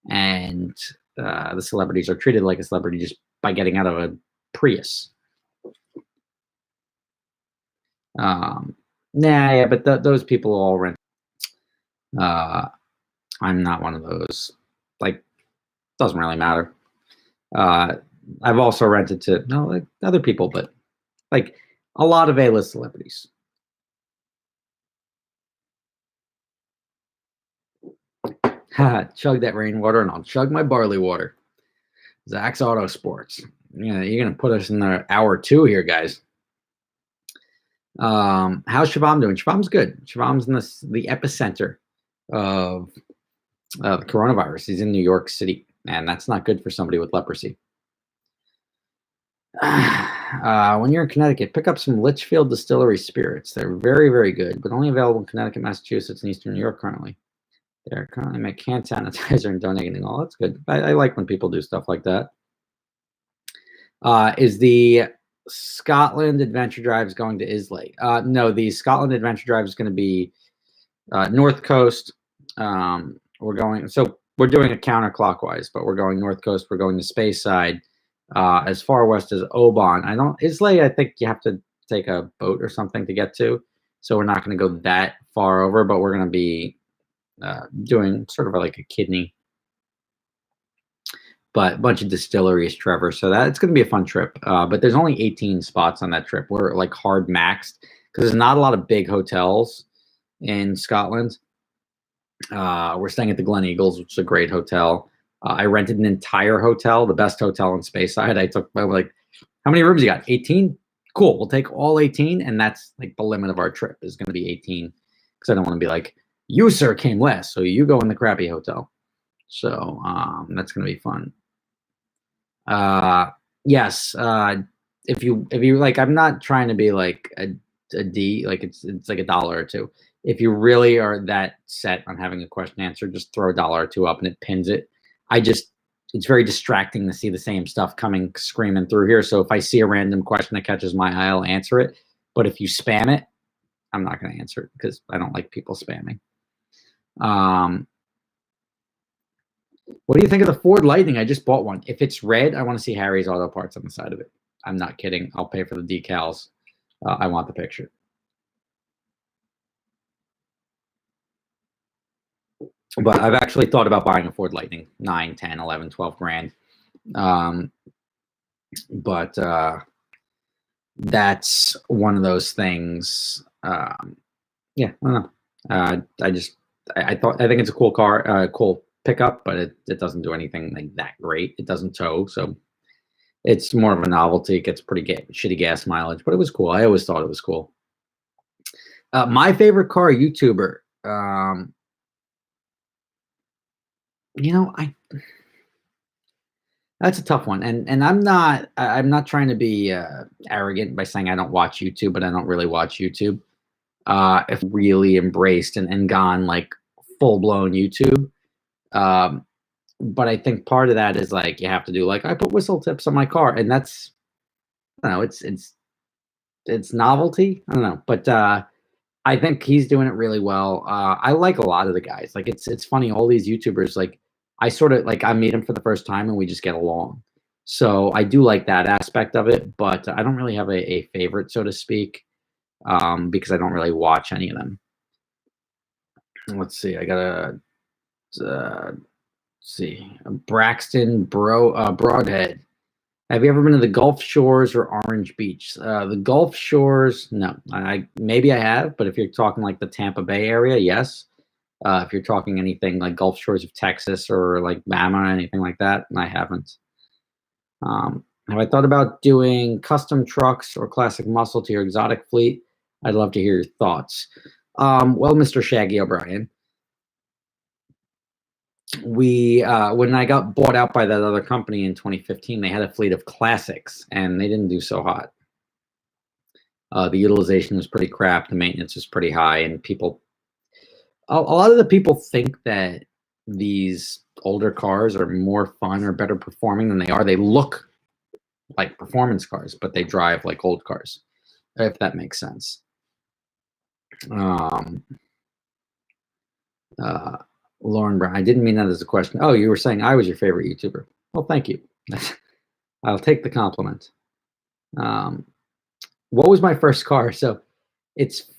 and the celebrities are treated like a celebrity just by getting out of a Prius. Yeah, but those people all rent. I'm not one of those. Like, doesn't really matter. I've also rented to like other people, but like a lot of A-list celebrities. Chug that rainwater, and I'll chug my barley water. Zach's Auto Sports. Yeah, you're gonna put us in the hour 2 here, guys. How's Shabam doing? Shabam's good. Shabam's in the epicenter of the coronavirus. He's in New York City, and that's not good for somebody with leprosy. When you're in Connecticut, pick up some Litchfield Distillery spirits. They're very, very good, but only available in Connecticut, Massachusetts, and Eastern New York currently. They're currently make hand sanitizer and donating all. That's good. I like when people do stuff like that. Is the Scotland Adventure Drive going to Islay? No, the Scotland Adventure Drive is going to be North Coast. We're doing it counterclockwise, but we're going North Coast. We're going to Speyside, as far west as Oban. Islay, I think you have to take a boat or something to get to, so we're not going to go that far over, but we're going to be doing sort of like a kidney, but a bunch of distilleries, Trevor. So it's going to be a fun trip. But there's only 18 spots on that trip. We're like hard maxed because there's not a lot of big hotels in Scotland. We're staying at the Glen Eagles, which is a great hotel. I rented an entire hotel, the best hotel in Speyside. I'm like, how many rooms you got? 18? Cool. We'll take all 18. And that's like the limit of our trip is going to be 18. Because I don't want to be like, you, sir, came last, so you go in the crappy hotel. So that's going to be fun. Yes. If you like, I'm not trying to be like a D, like it's like $1 or $2. If you really are that set on having a question answered, just throw $1 or $2 up and it pins it. It's very distracting to see the same stuff coming screaming through here. So if I see a random question that catches my eye, I'll answer it. But if you spam it, I'm not going to answer it because I don't like people spamming. What do you think of the Ford Lightning? I just bought one. If it's red, I want to see Harry's Auto Parts on the side of it. I'm not kidding. I'll pay for the decals. I want the picture. But I've actually thought about buying a Ford Lightning, 9, 10, 11, 12 grand. But that's one of those things. Yeah, I don't know. I think it's a cool car, cool pickup, but it doesn't do anything like that great. It doesn't tow, so it's more of a novelty. It gets pretty shitty gas mileage, but it was cool. I always thought it was cool. My favorite car YouTuber. That's a tough one, and I'm not trying to be arrogant by saying I don't watch YouTube, but I don't really watch YouTube. If really embraced and gone like full blown YouTube. But I think part of that is like you have to do like I put whistle tips on my car, and that's I don't know, it's novelty. I don't know, but I think he's doing it really well. I like a lot of the guys. Like it's funny, all these YouTubers, like I sort of like I meet them for the first time and we just get along. So I do like that aspect of it, but I don't really have a favorite, so to speak, because I don't really watch any of them. Let's see. I gotta see. Braxton Broadhead. Have you ever been to the Gulf Shores or Orange Beach? The Gulf Shores, no. Maybe I have, but if you're talking like the Tampa Bay area, yes. If you're talking anything like Gulf Shores of Texas or like Bama or anything like that, I haven't. Have I thought about doing custom trucks or classic muscle to your exotic fleet? I'd love to hear your thoughts. Well, Mr. Shaggy O'Brien, when I got bought out by that other company in 2015, they had a fleet of classics, and they didn't do so hot. The utilization was pretty crap. The maintenance was pretty high, and a lot of the people think that these older cars are more fun or better performing than they are. They look like performance cars, but they drive like old cars, if that makes sense. Lauren Brown, I didn't mean that as a question. Oh, you were saying I was your favorite YouTuber. Well, thank you. I'll take the compliment. What was my first car? So it's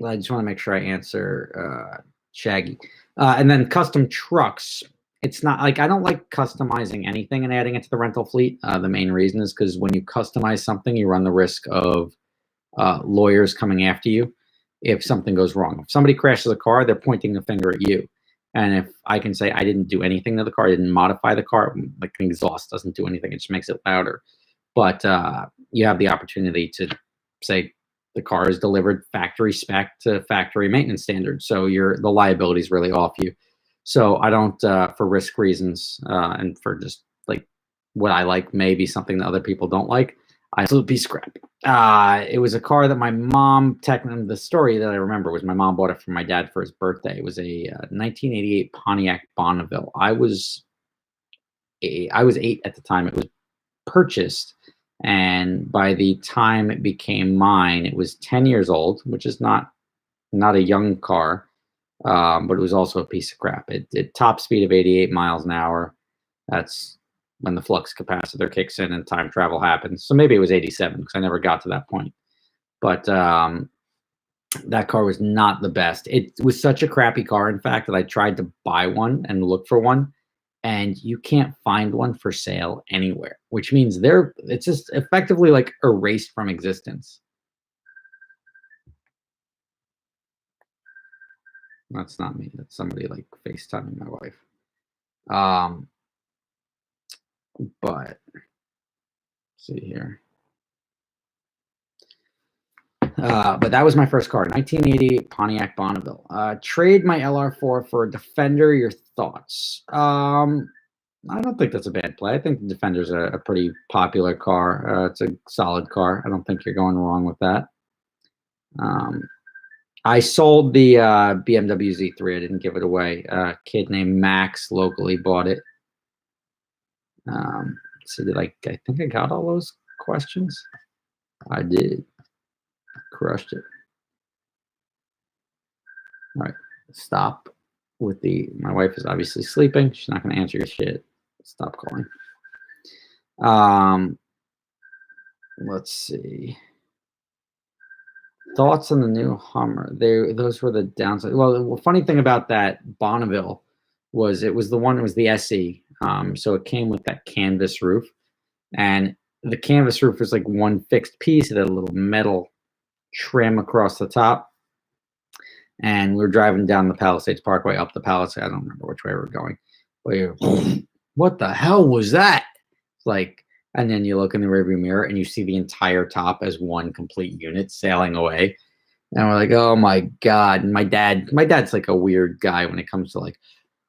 I just want to make sure I answer Shaggy. And then custom trucks. It's not like I don't like customizing anything and adding it to the rental fleet. The main reason is because when you customize something, you run the risk of lawyers coming after you if something goes wrong. If somebody crashes a car, they're pointing the finger at you. And if I can say I didn't do anything to the car, I didn't modify the car, like an exhaust doesn't do anything, it just makes it louder. But you have the opportunity to say the car is delivered factory spec to factory maintenance standards. So the liability is really off you. So I don't, for risk reasons and for just like what I like, maybe something that other people don't like, I absolutely scrap. It was a car that my mom, technically, the story that I remember was my mom bought it for my dad for his birthday. It was a 1988 Pontiac Bonneville. I was 8 at the time it was purchased. And by the time it became mine, it was 10 years old, which is not a young car, but it was also a piece of crap. It top speed of 88 miles an hour. That's when the flux capacitor kicks in and time travel happens. So maybe it was 87 because I never got to that point. But that car was not the best. It was such a crappy car, in fact, that I tried to buy one and look for one, and you can't find one for sale anywhere, which means it's just effectively like erased from existence. That's not me. That's somebody like FaceTiming my wife. But let's see here. But that was my first car, 1988 Pontiac Bonneville. Trade my LR4 for a Defender. Your thoughts? I don't think that's a bad play. I think the Defender's a pretty popular car. It's a solid car. I don't think you're going wrong with that. I sold the BMW Z3. I didn't give it away. A kid named Max locally bought it. So I think I got all those questions. I did. Crushed it. All right. Stop with my wife is obviously sleeping. She's not going to answer your shit. Stop calling. Let's see. Thoughts on the new Hummer? Those were the downsides. Well, the funny thing about that Bonneville was it was the SE. So it came with that canvas roof, and the canvas roof was like one fixed piece. It had a little metal trim across the top. And we were driving down the Palisades Parkway, up the Palisades. I don't remember which way we were going. But what the hell was that? Like, and then you look in the rearview mirror and you see the entire top as one complete unit sailing away. And we're like, oh my God. And my dad's like a weird guy when it comes to like,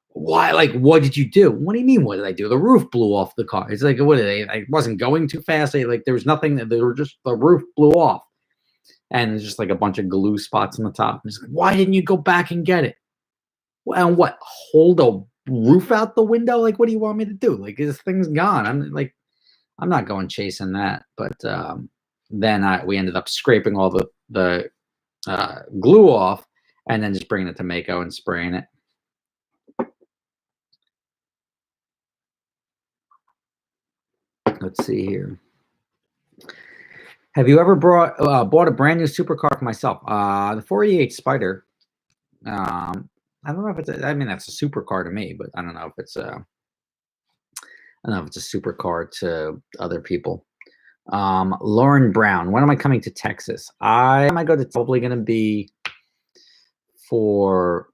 why? Like, what did you do? What do you mean? What did I do? The roof blew off the car. It's like, what did they? I wasn't going too fast. There was nothing. There were just the roof blew off. And there's just like a bunch of glue spots on the top. And it's like, why didn't you go back and get it? Well, and what? Hold a roof out the window? Like, what do you want me to do? Like, this thing's gone. I'm not going chasing that. But then we ended up scraping all the glue off, and then just bringing it to Mako and spraying it. Let's see here. Have you ever bought a brand new supercar for myself? The 488 Spider. I don't know if it's. I mean, that's a supercar to me, but I don't know if it's a. I don't know if it's a supercar to other people. Lauren Brown. When am I coming to Texas? I go to probably going to be for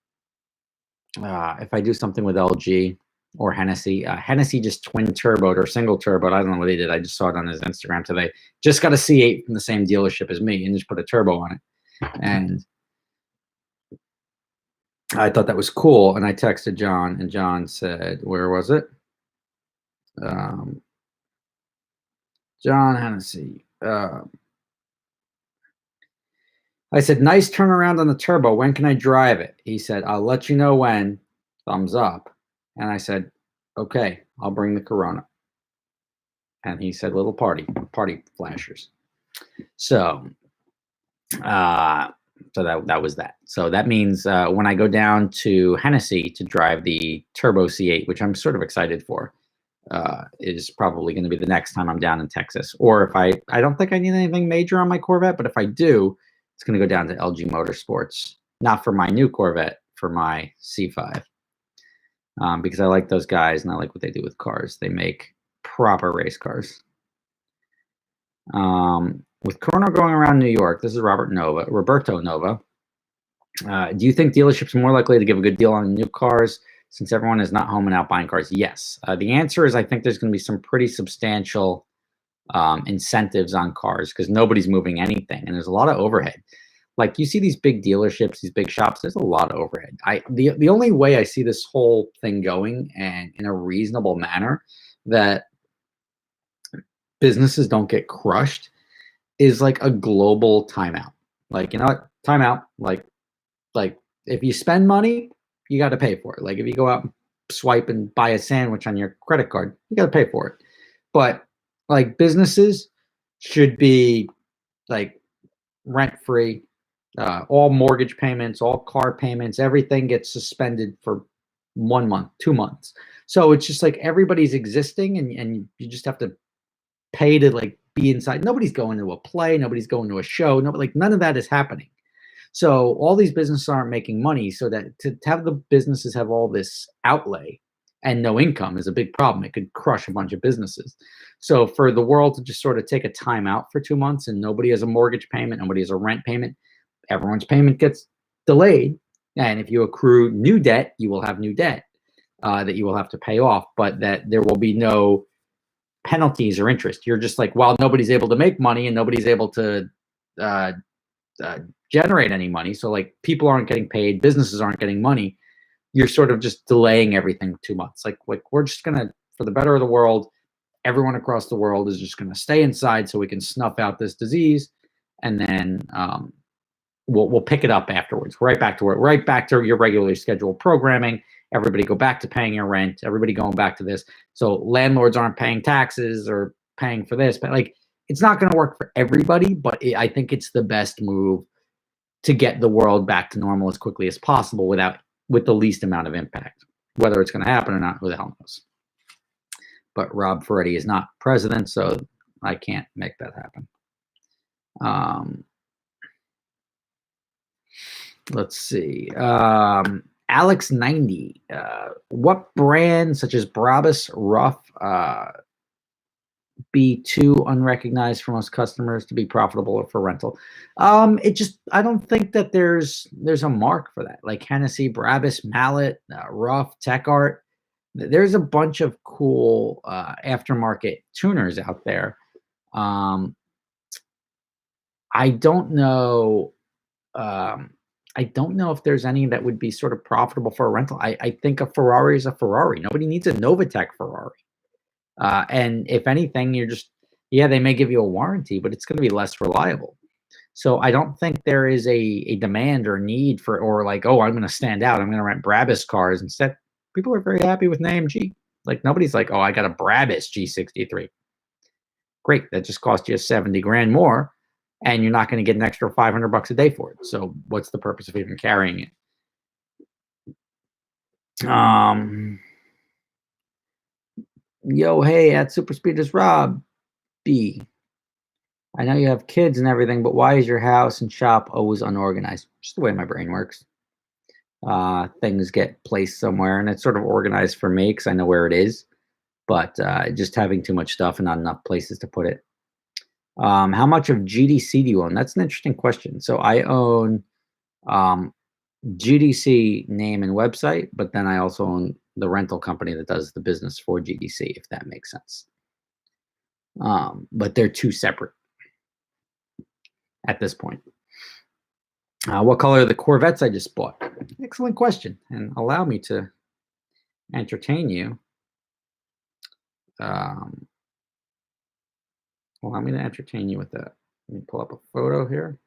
if I do something with LG or Hennessy. Hennessy just twin turboed or single turboed. I don't know what he did. I just saw it on his Instagram today. Just got a C8 from the same dealership as me and just put a turbo on it. And I thought that was cool. And I texted John, and John said, where was it? John Hennessy. I said, nice turnaround on the turbo. When can I drive it? He said, I'll let you know when. Thumbs up. And I said, okay, I'll bring the Corona. And he said, little party flashers. So, that was that. So that means when I go down to Hennessy to drive the Turbo C8, which I'm sort of excited for, is probably going to be the next time I'm down in Texas. Or if I don't think I need anything major on my Corvette, but if I do, it's going to go down to LG Motorsports, not for my new Corvette, for my C5. Because I like those guys and I like what they do with cars. They make proper race cars. With Corona going around New York, this is Roberto Nova. Do you think dealerships are more likely to give a good deal on new cars since everyone is not home and out buying cars? Yes. The answer is I think there's going to be some pretty substantial incentives on cars because nobody's moving anything. And there's a lot of overhead. Like you see these big dealerships, these big shops, there's a lot of overhead. The only way I see this whole thing going and in a reasonable manner that businesses don't get crushed is like a global timeout. Like, you know what? Timeout. Like if you spend money, you got to pay for it. Like if you go out and swipe and buy a sandwich on your credit card, you got to pay for it. But like businesses should be like rent-free, all mortgage payments, all car payments, everything gets suspended for 1 month, 2 months. So it's just like everybody's existing and you just have to pay to like be inside. Nobody's going to a play. Nobody's going to a show. None of that is happening. So all these businesses aren't making money. So that to have the businesses have all this outlay and no income is a big problem. It could crush a bunch of businesses. So for the world to just sort of take a time out for 2 months and nobody has a mortgage payment, nobody has a rent payment, everyone's payment gets delayed. And if you accrue new debt, you will have new debt that you will have to pay off, but that there will be no penalties or interest. You're just like, well, nobody's able to make money and nobody's able to generate any money. So like people aren't getting paid, businesses aren't getting money. You're sort of just delaying everything 2 months. Like we're just going to, for the better of the world, everyone across the world is just going to stay inside so we can snuff out this disease. And then we'll pick it up afterwards. Right back to work, right back to your regularly scheduled programming. Everybody go back to paying your rent. Everybody going back to this. So landlords aren't paying taxes or paying for this, but like it's not going to work for everybody, but I think it's the best move to get the world back to normal as quickly as possible with the least amount of impact. Whether it's going to happen or not, who the hell knows? But Rob Ferretti is not president, so I can't make that happen. Let's see. Alex 90. What brand, such as Brabus, Rough, be too unrecognized for most customers to be profitable or for rental? I don't think that there's a mark for that. Like Hennessy, Brabus, Mallet, Rough, Tech Art. There's a bunch of cool aftermarket tuners out there. I don't know. I don't know if there's any that would be sort of profitable for a rental. I think a Ferrari is a Ferrari. Nobody needs a Novatec Ferrari. And if anything, they may give you a warranty, but it's going to be less reliable. So I don't think there is a demand or need for, or like, oh, I'm going to stand out, I'm going to rent Brabus cars. Instead, people are very happy with an AMG. Like nobody's like, oh, I got a Brabus G63. Great. That just cost you 70 grand more. And you're not going to get an extra $500 a day for it. So what's the purpose of even carrying it? Yo, hey, at Super Speeders Rob B. I know you have kids and everything, but why is your house and shop always unorganized? Just the way my brain works. Things get placed somewhere, and it's sort of organized for me because I know where it is. But just having too much stuff and not enough places to put it. How much of GDC do you own? That's an interesting question. So I own GDC name and website, but then I also own the rental company that does the business for GDC, if that makes sense. But they're two separate at this point. What color are the Corvettes I just bought? Excellent question, and allow me to entertain you. Allow me to entertain you with that. Let me pull up a photo here.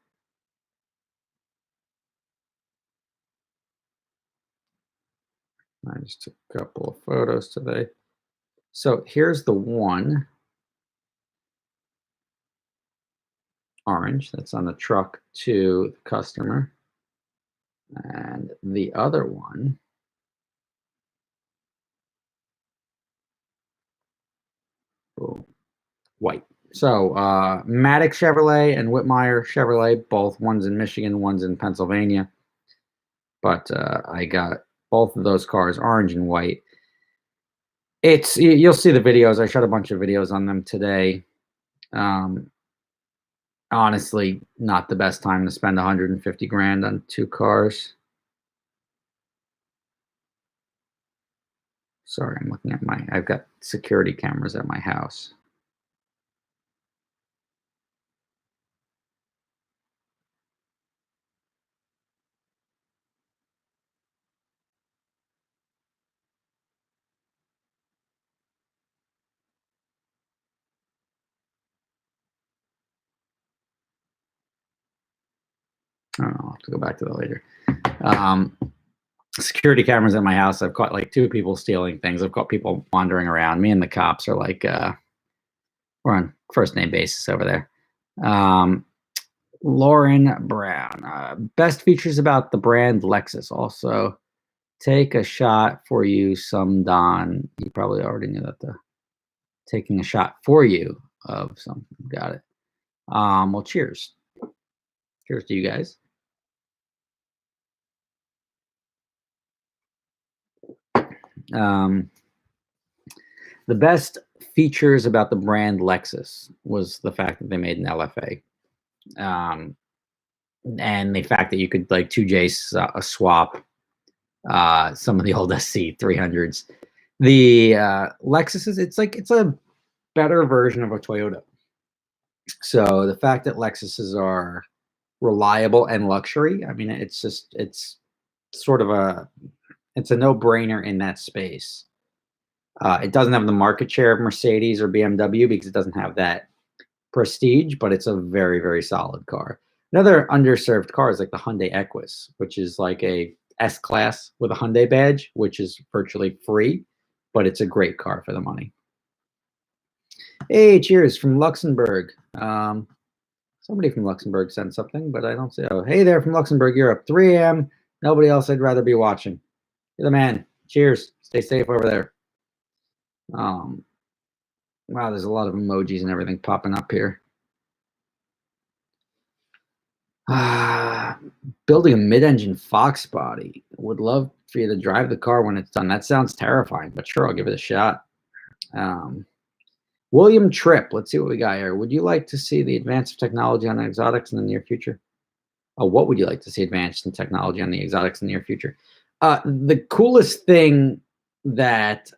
I just took a couple of photos today. So here's the one. Orange that's on the truck to the customer. And the other one white. So Maddox Chevrolet and Whitmire Chevrolet, both, one's in Michigan, one's in Pennsylvania. But I got both of those cars, orange and white. You'll see the videos. I shot a bunch of videos on them today. Honestly, not the best time to spend 150 grand on two cars. Sorry, I'm looking at I've got security cameras at my house. I don't know. I'll have to go back to that later. Security cameras at my house. I've caught like two people stealing things. I've caught people wandering around. Me and the cops are like, we're on first name basis over there. Lauren Brown. Best features about the brand Lexus. Also, take a shot for you, some Don. You probably already knew that. Taking a shot for you of something. Got it. Well, cheers. Cheers to you guys. The best features about the brand Lexus was the fact that they made an LFA. And the fact that you could like 2J swap some of the old SC 300s. The Lexus it's a better version of a Toyota. So the fact that Lexuses are reliable and luxury, I mean, it's sort of it's a no-brainer in that space. It doesn't have the market share of Mercedes or BMW because it doesn't have that prestige, but it's a very, very solid car. Another underserved car is like the Hyundai Equus, which is like a S-Class with a Hyundai badge, which is virtually free, but it's a great car for the money. Hey, cheers from Luxembourg. Somebody from Luxembourg sent something, but I don't see. Oh, hey there from Luxembourg, Europe. 3 a.m. Nobody else I'd rather be watching. You're the man. Cheers. Stay safe over there. Wow, there's a lot of emojis and everything popping up here. Building a mid-engine Fox body. Would love for you to drive the car when it's done. That sounds terrifying, but sure, I'll give it a shot. William Tripp. Let's see what we got here. Would you like to see the advance of technology on the exotics in the near future? Oh, what would you like to see advanced in technology on the exotics in the near future? The coolest thing that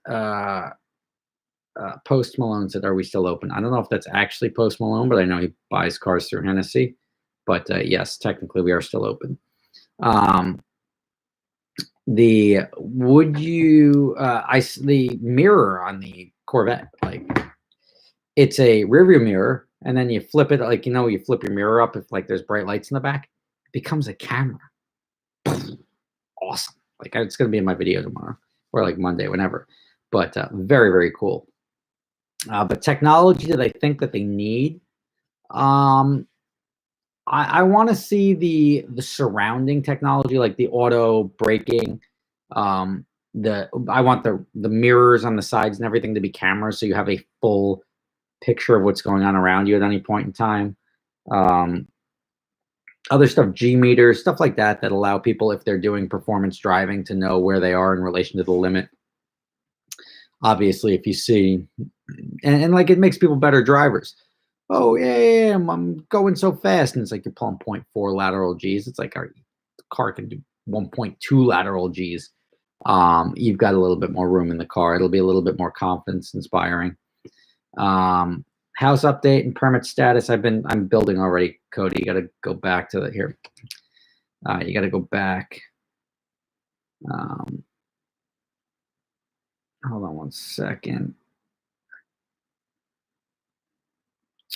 Post Malone said, "Are we still open?" I don't know if that's actually Post Malone, but I know he buys cars through Hennessy. But yes, technically we are still open. The mirror on the Corvette, like it's a rearview mirror, and then you flip it, like you flip your mirror up if like there's bright lights in the back, it becomes a camera. Awesome. Like it's gonna be in my video tomorrow or like Monday, whenever. But very, very cool. But technology that I think that they need, I want to see the surrounding technology, like the auto braking. I want the mirrors on the sides and everything to be cameras, so you have a full picture of what's going on around you at any point in time. Other stuff, G meters, stuff like that, that allow people, if they're doing performance driving, to know where they are in relation to the limit. Obviously, if you see, and like it makes people better drivers. Oh yeah, I'm going so fast, and it's like you're pulling 0.4 lateral G's. It's like the car can do 1.2 lateral G's. You've got a little bit more room in the car. It'll be a little bit more confidence inspiring. House update and permit status. I'm building already, Cody. You got to go back to here. You got to go back. Hold on one second.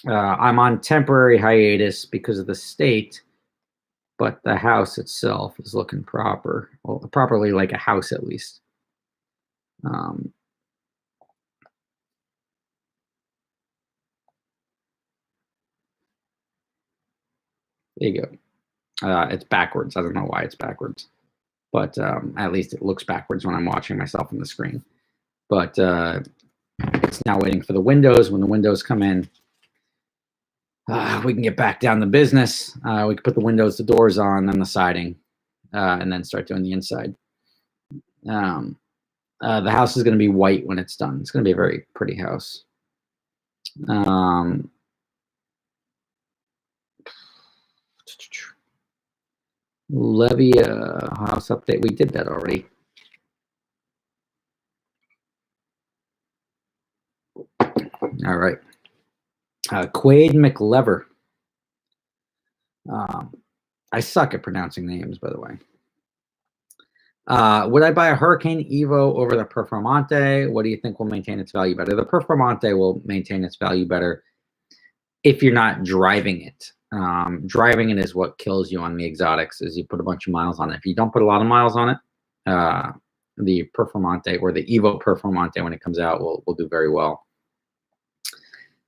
I'm on temporary hiatus because of the state, but the house itself is looking proper. Well, properly like a house at least. There you go. It's backwards. I don't know why it's backwards, but at least it looks backwards when I'm watching myself on the screen. But it's now waiting for the windows. When the windows come in, we can get back down to business. We can put the windows, the doors on, then the siding, and then start doing the inside. The house is going to be white when it's done. It's going to be a very pretty house. Levy house update. We did that already. All right. Quaid McLever. I suck at pronouncing names, by the way. Would I buy a Hurricane Evo over the Performante? What do you think will maintain its value better? The Performante will maintain its value better if you're not driving it. Driving it is what kills you on the exotics, is you put a bunch of miles on it. If you don't put a lot of miles on it, the Performante or the Evo Performante, when it comes out, will do very well.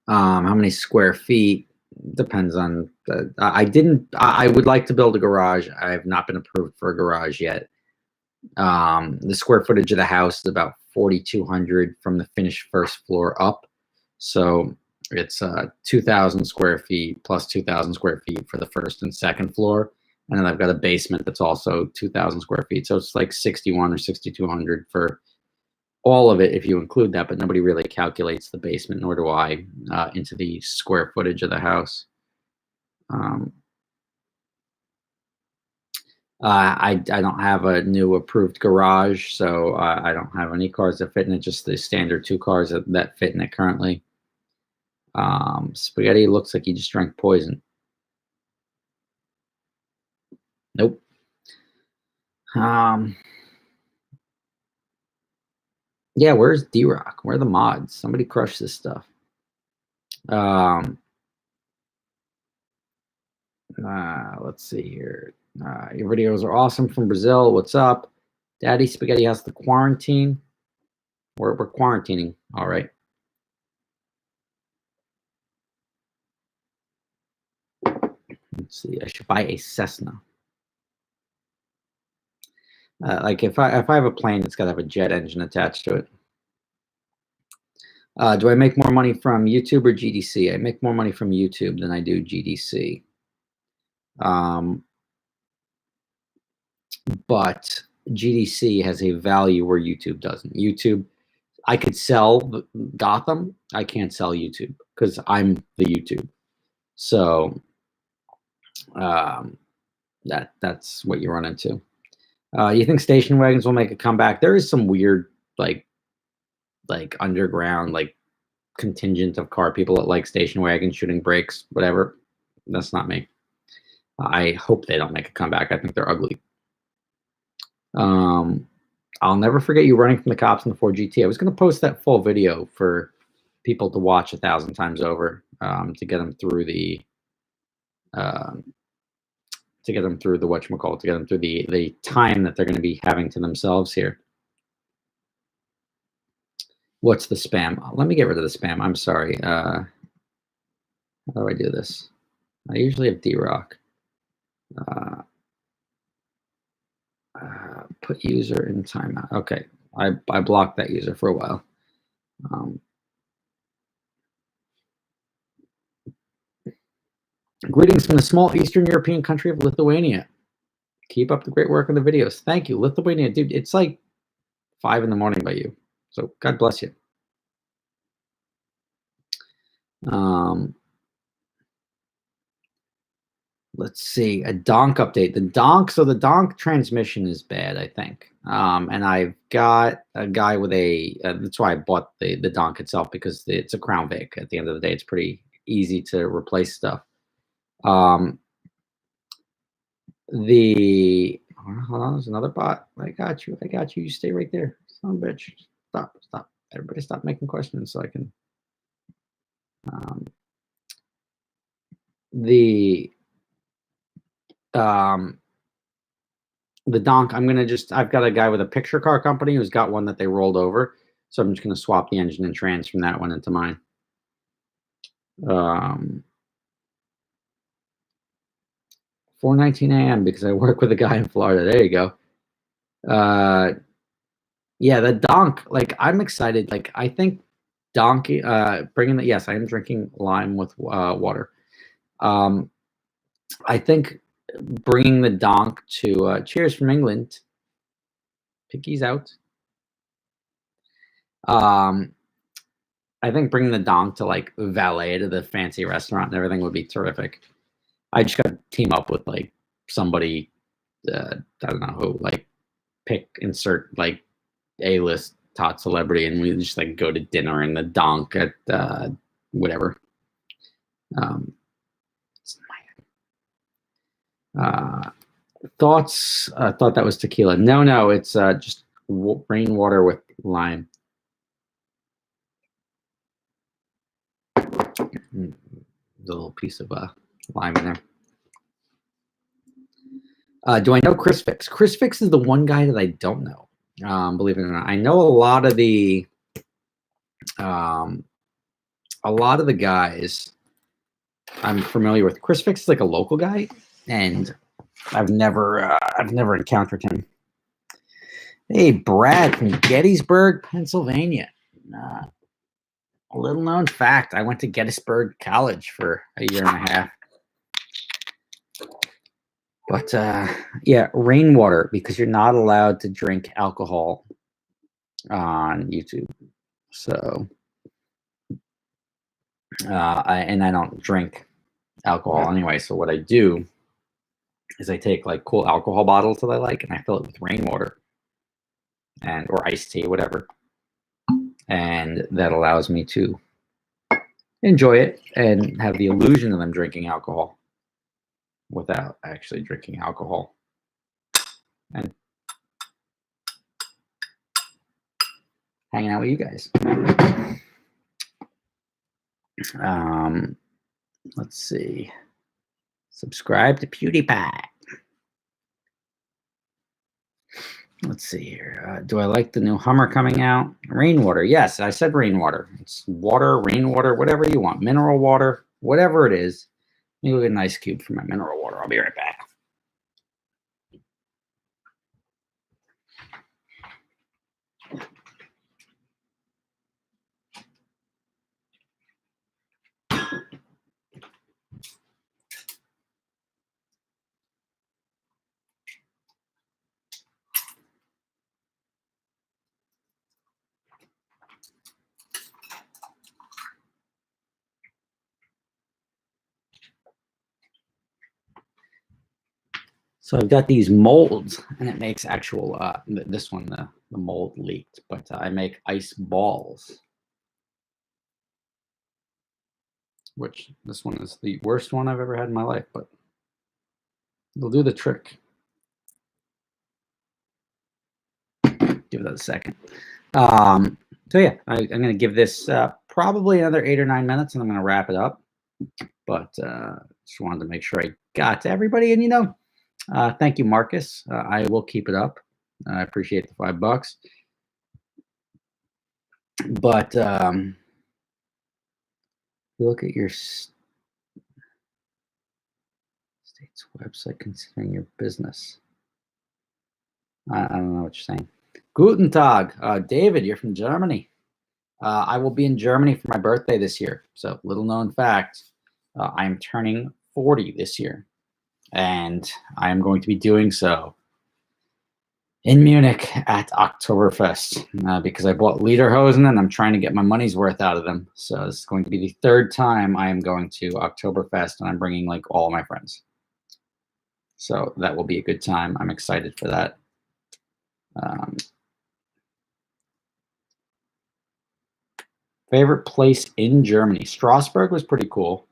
How many square feet? Depends on I would like to build a garage. I have not been approved for a garage yet. The square footage of the house is about 4,200 from the finished first floor up. So it's 2,000 square feet plus 2,000 square feet for the first and second floor. And then I've got a basement that's also 2,000 square feet. So it's like 61 or 6,200 for all of it if you include that, but nobody really calculates the basement, nor do I, into the square footage of the house. I don't have a new approved garage, so I don't have any cars that fit in it, just the standard 2 cars that fit in it currently. Spaghetti looks like he just drank poison. Nope. Yeah, where's D-Rock? Where are the mods? Somebody crush this stuff. Let's see here. Your videos are awesome from Brazil. What's up? Daddy Spaghetti has the quarantine. We're quarantining. All right. Let's see. I should buy a Cessna. Like if I have a plane, it's got to have a jet engine attached to it. Do I make more money from YouTube or GDC? I make more money from YouTube than I do GDC. But GDC has a value where YouTube doesn't. YouTube, I could sell Gotham. I can't sell YouTube because I'm the YouTube. So that's what you run into. You think station wagons will make a comeback? There is some weird like underground contingent of car people that like station wagons, shooting brakes, whatever. That's not me. I hope they don't make a comeback. I think they're ugly. I'll never forget you running from the cops in the Ford GT. I was going to post that full video for people to watch 1,000 times over to get them through the whatchamacallit, to get them through the time that they're going to be having to themselves here. What's the spam? Let me get rid of the spam. I'm sorry. How do I do this? I usually have D-Rock. Put user in timeout. Okay, I blocked that user for a while. Greetings from the small Eastern European country of Lithuania. Keep up the great work on the videos. Thank you, Lithuania, dude. It's like 5 in the morning by you, so God bless you. Let's see, a donk update. The donk transmission is bad, I think. And I've got a guy with a. That's why I bought the donk itself, because it's a Crown Vic. At the end of the day, it's pretty easy to replace stuff. Hold on, there's another bot. I got you. You stay right there, son of a bitch. Stop. Everybody, stop making questions so I can. The donk, I've got a guy with a picture car company who's got one that they rolled over, so I'm just gonna swap the engine and trans from that one into mine. 4:19 a.m. because I work with a guy in Florida. There you go. Yeah, the donk, I'm excited. I think donkey bringing the, yes, I am drinking lime with water. I think bringing the donk to cheers from England. Piggy's out. I think bringing the donk to valet to the fancy restaurant and everything would be terrific. I just got to team up with somebody, I don't know who, insert A-list top celebrity, and we just go to dinner in the donk at whatever. Thoughts? Thought that was tequila. No, it's just rainwater with lime. The little piece of lime in there. Do I know Chris Fix? Chris Fix is the one guy that I don't know. Believe it or not, I know a lot of the guys I'm familiar with. Chris Fix is a local guy, and I've never encountered him. Hey, Brad from Gettysburg, Pennsylvania. A little known fact: I went to Gettysburg College for a year and a half. But yeah, rainwater, because you're not allowed to drink alcohol on YouTube. So, and I don't drink alcohol anyway. So what I do is I take cool alcohol bottles that I like, and I fill it with rainwater or iced tea, whatever, and that allows me to enjoy it and have the illusion that I'm drinking alcohol without actually drinking alcohol. And hanging out with you guys. Let's see. Subscribe to PewDiePie. Let's see here. Do I like the new Hummer coming out? Rainwater. Yes, I said rainwater. It's water, rainwater, whatever you want. Mineral water, whatever it is. me go get an ice cube for my mineral water. I'll be right back. So I've got these molds, and it makes actual, this one, the mold leaked, but I make ice balls, which this one is the worst one I've ever had in my life, but it'll do the trick. Give it a second. So yeah, I'm going to give this probably another 8 or 9 minutes, and I'm going to wrap it up. But just wanted to make sure I got to everybody, and thank you, Marcus. I will keep it up. I appreciate the $5. But you look at your state's website considering your business. I don't know what you're saying. Guten Tag, David. You're from Germany. I will be in Germany for my birthday this year. So, little known fact, I am turning 40 this year, and I am going to be doing so in Munich at Oktoberfest because I bought Lederhosen and I'm trying to get my money's worth out of them. So this is going to be the 3rd time I am going to Oktoberfest, and I'm bringing like all my friends. So that will be a good time. I'm excited for that. Favorite place in Germany? Strasbourg was pretty cool.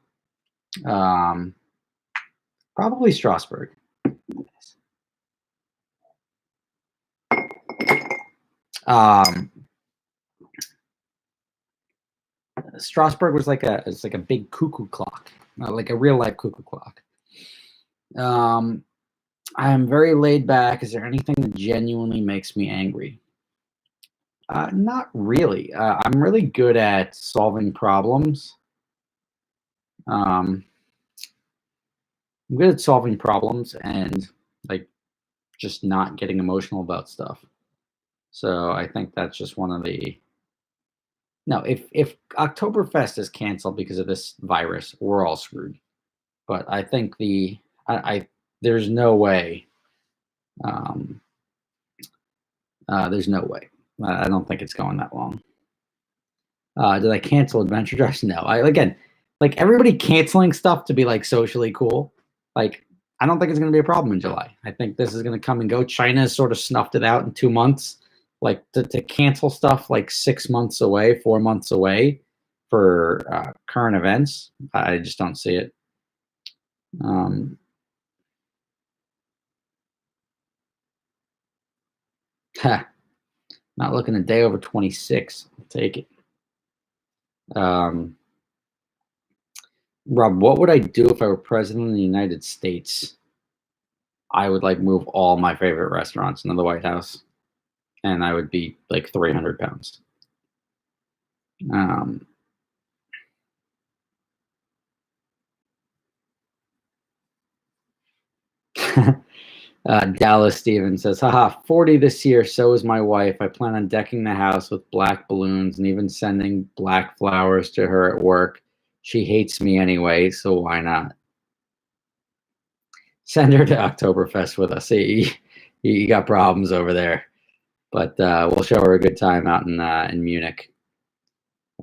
Probably Strasbourg. Strasbourg was it's like a big cuckoo clock, like a real life cuckoo clock. I am very laid back. Is there anything that genuinely makes me angry? Not really. I'm really good at solving problems. I'm good at solving problems and like just not getting emotional about stuff. So I think that's just one of the. No, if Oktoberfest is canceled because of this virus, we're all screwed. But I think there's no way. There's no way. I don't think it's going that long. Did I cancel Adventure Drives? No. Like everybody canceling stuff to be like socially cool. Like I don't think it's going to be a problem in July. I think this is going to come and go. China has sort of snuffed it out in 2 months. Like to cancel stuff like 6 months away, 4 months away for current events, I just don't see it. Not looking a day over 26. I'll take it. Rob, what would I do if I were president of the United States? I would like move all my favorite restaurants into the White House, and I would be like 300 pounds. Dallas Stevens says, haha, 40 this year, so is my wife. I plan on decking the house with black balloons and even sending black flowers to her at work. She hates me anyway, so why not? Send her to Oktoberfest with us. You got problems over there. But we'll show her a good time out in Munich.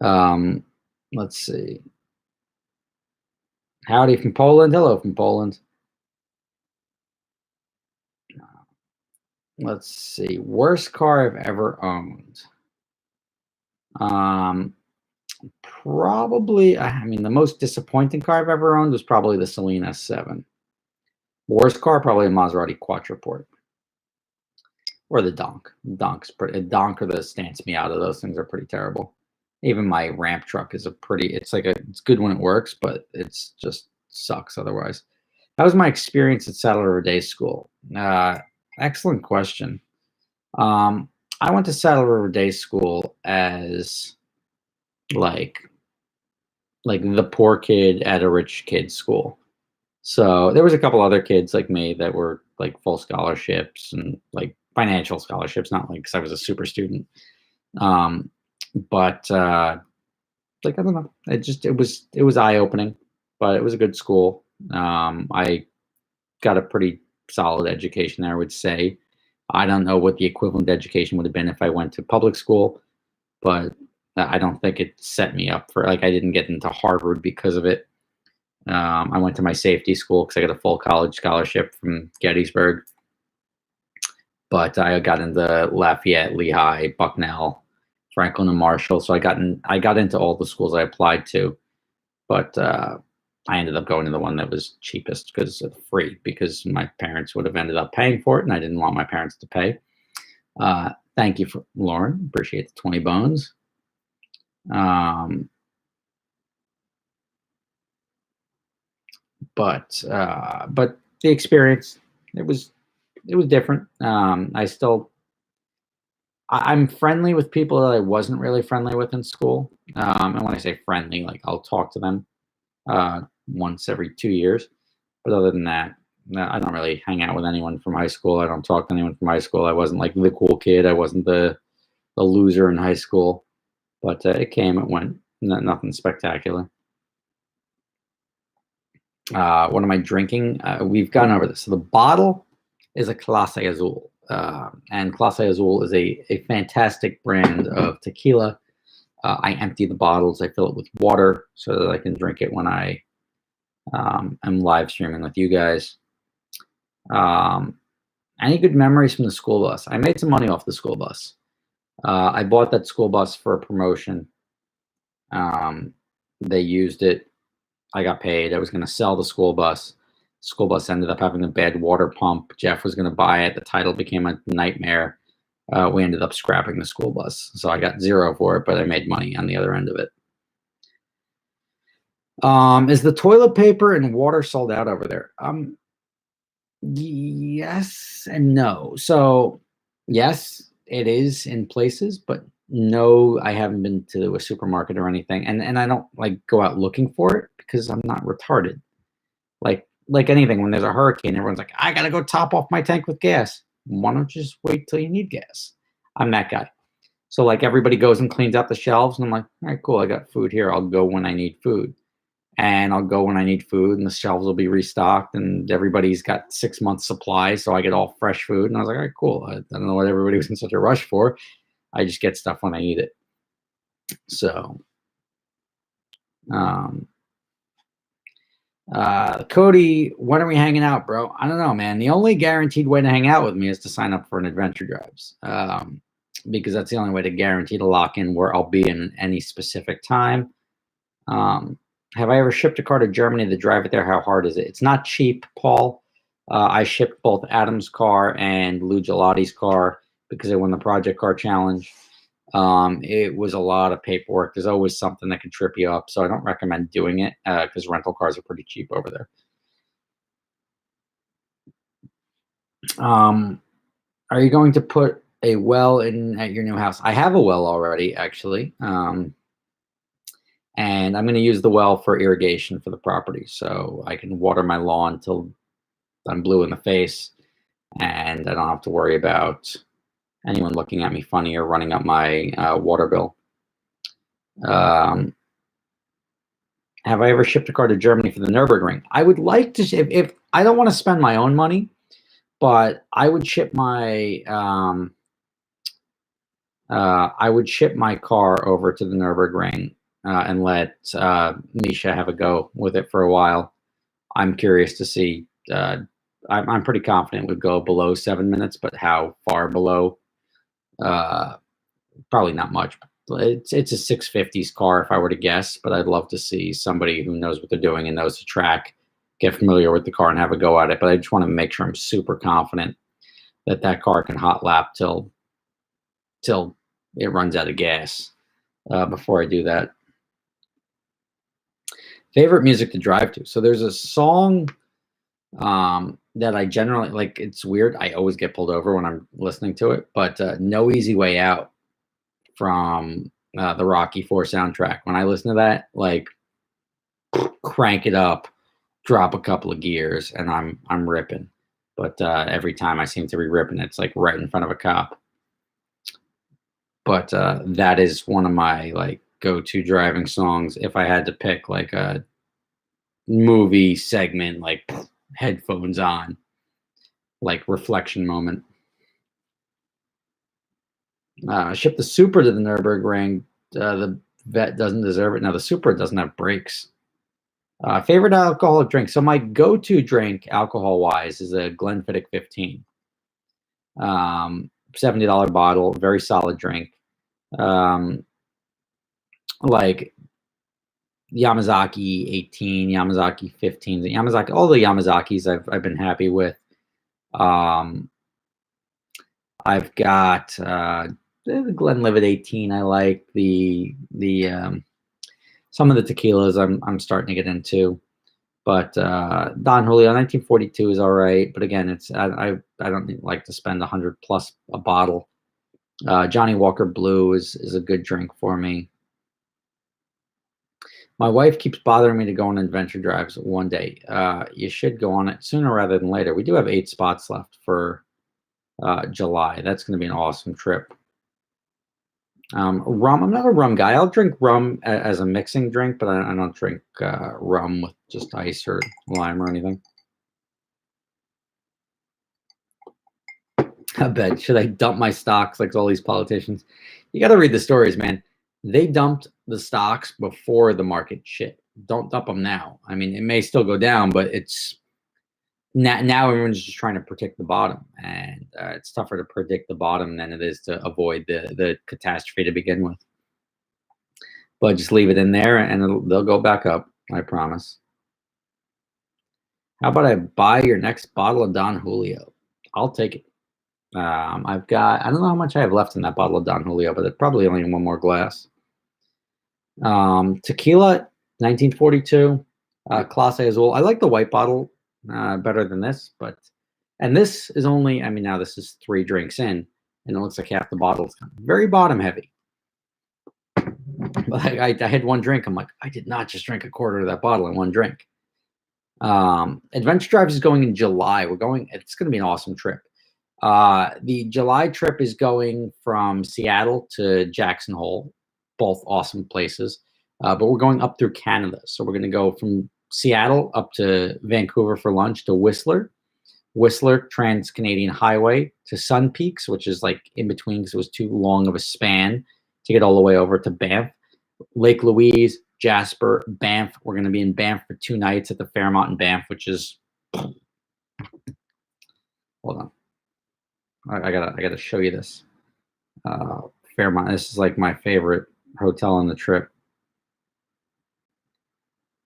Let's see. Howdy from Poland. Hello from Poland. Let's see. Worst car I've ever owned. Probably, I mean, the most disappointing car I've ever owned was probably the Celine S7. Worst car, probably a Maserati Quattroporte. Or the Donk. Donk or the Stance Miata. Those things are pretty terrible. Even my ramp truck is it's good when it works, but it's just sucks otherwise. That was my experience at Saddle River Day School. Excellent question. I went to Saddle River Day School as like the poor kid at a rich kid's school. So there was a couple other kids like me that were like full scholarships and like financial scholarships, not like because I was a super student. Um, but like I don't know, it was eye opening, but it was a good school. I got a pretty solid education there, I would say. I don't know what the equivalent education would have been if I went to public school, but I don't think it set me up for like I didn't get into Harvard because of it. I went to my safety school because I got a full college scholarship from Gettysburg, but I got into Lafayette, Lehigh, Bucknell, Franklin, and Marshall. So I got into all the schools I applied to, but I ended up going to the one that was cheapest because it's free because my parents would have ended up paying for it, and I didn't want my parents to pay. Thank you for Lauren. Appreciate the 20 bones. Um, but the experience it was different. I'm friendly with people that I wasn't really friendly with in school. And when I say friendly, like I'll talk to them once every 2 years. But other than that, no, I don't really hang out with anyone from high school. I don't talk to anyone from high school. I wasn't like the cool kid. I wasn't the loser in high school. But it came, it went. Nothing spectacular. What am I drinking? We've gone over this. So the bottle is a Clase Azul. And Clase Azul is a fantastic brand of tequila. I empty the bottles. I fill it with water so that I can drink it when I am live streaming with you guys. Any good memories from the school bus? I made some money off the school bus. I bought that school bus for a promotion. They used it. I got paid. I was going to sell the school bus. School bus ended up having a bad water pump. Jeff was going to buy it. The title became a nightmare. We ended up scrapping the school bus. So I got zero for it, but I made money on the other end of it. Is the toilet paper and water sold out over there? Yes and no. So yes, it is in places, but no, I haven't been to a supermarket or anything. And I don't like go out looking for it because I'm not retarded. Like anything, when there's a hurricane, everyone's like, I gotta go top off my tank with gas. Why don't you just wait till you need gas? I'm that guy. So like everybody goes and cleans out the shelves, and I'm like, all right, cool, I got food here. I'll go when I need food. And I'll go when I need food, and the shelves will be restocked, and everybody's got 6 months supply, so I get all fresh food. And I was like, all right, cool. I don't know what everybody was in such a rush for. I just get stuff when I need it. So, Cody, when are we hanging out, bro? I don't know, man. The only guaranteed way to hang out with me is to sign up for an adventure drives, because that's the only way to guarantee to lock in where I'll be in any specific time. Have I ever shipped a car to Germany to drive it there? How hard is it? It's not cheap, Paul. I shipped both Adam's car and Lou Gelati's car because I won the Project Car Challenge. It was a lot of paperwork. There's always something that can trip you up, so I don't recommend doing it because rental cars are pretty cheap over there. Are you going to put a well in at your new house? I have a well already, actually. And I'm going to use the well for irrigation for the property, so I can water my lawn until I'm blue in the face, and I don't have to worry about anyone looking at me funny or running up my water bill. Have I ever shipped a car to Germany for the Nürburgring? I would like to. If I don't want to spend my own money, but I would ship my car over to the Nürburgring and let Misha have a go with it for a while. I'm curious to see. I'm pretty confident it would go below 7 minutes, but how far below? Probably not much. It's a 650s car if I were to guess, but I'd love to see somebody who knows what they're doing and knows the track get familiar with the car and have a go at it. But I just want to make sure I'm super confident that that car can hot lap till it runs out of gas before I do that. Favorite music to drive to. So there's a song that I generally like. It's weird. I always get pulled over when I'm listening to it, but No Easy Way Out from the Rocky IV soundtrack. When I listen to that, like crank it up, drop a couple of gears and I'm ripping. But every time I seem to be ripping, it's like right in front of a cop. But that is one of my like go-to driving songs if I had to pick like a movie segment, like headphones on, like reflection moment. Ship the Super to the Nürburgring. The vet doesn't deserve it. Now the Super doesn't have brakes. Favorite alcoholic drink. So my go-to drink, alcohol-wise, is a Glenfiddich 15. $70 bottle, very solid drink. Like Yamazaki 18, Yamazaki 15, Yamazaki, all the Yamazakis I've been happy with. I've got the Glenlivet 18. I like the some of the tequilas I'm starting to get into, but Don Julio 1942 is all right. But again, it's I don't like to spend 100 plus a bottle. Johnny Walker Blue is a good drink for me. My wife keeps bothering me to go on adventure drives one day. You should go on it sooner rather than later. We do have 8 spots left for July. That's going to be an awesome trip. Rum. I'm not a rum guy. I'll drink rum as a mixing drink, but I don't drink rum with just ice or lime or anything. I bet. Should I dump my stocks like all these politicians? You got to read the stories, man. They dumped the stocks before the market shit. Don't dump them now. I mean, it may still go down, but it's now everyone's just trying to predict the bottom, and it's tougher to predict the bottom than it is to avoid the catastrophe to begin with. But just leave it in there, and they'll go back up. I promise. How about I buy your next bottle of Don Julio? I'll take it. I've got, I don't know how much I have left in that bottle of Don Julio, but it's probably only one more glass. Tequila, 1942, Clase Azul. I like the white bottle better than this, and this is only, I mean, now this is 3 drinks in, and it looks like half the bottle is very bottom heavy. But I had one drink. I'm like, I did not just drink a quarter of that bottle in one drink. Adventure Drives is going in July. It's going to be an awesome trip. The July trip is going from Seattle to Jackson Hole, both awesome places. But we're going up through Canada. So we're going to go from Seattle up to Vancouver for lunch to Whistler Trans-Canadian Highway to Sun Peaks, which is like in between because it was too long of a span to get all the way over to Banff. Lake Louise, Jasper, Banff. We're going to be in Banff for 2 nights at the Fairmont in Banff, which is, hold on. I gotta show you this. Fairmont. This is like my favorite hotel on the trip.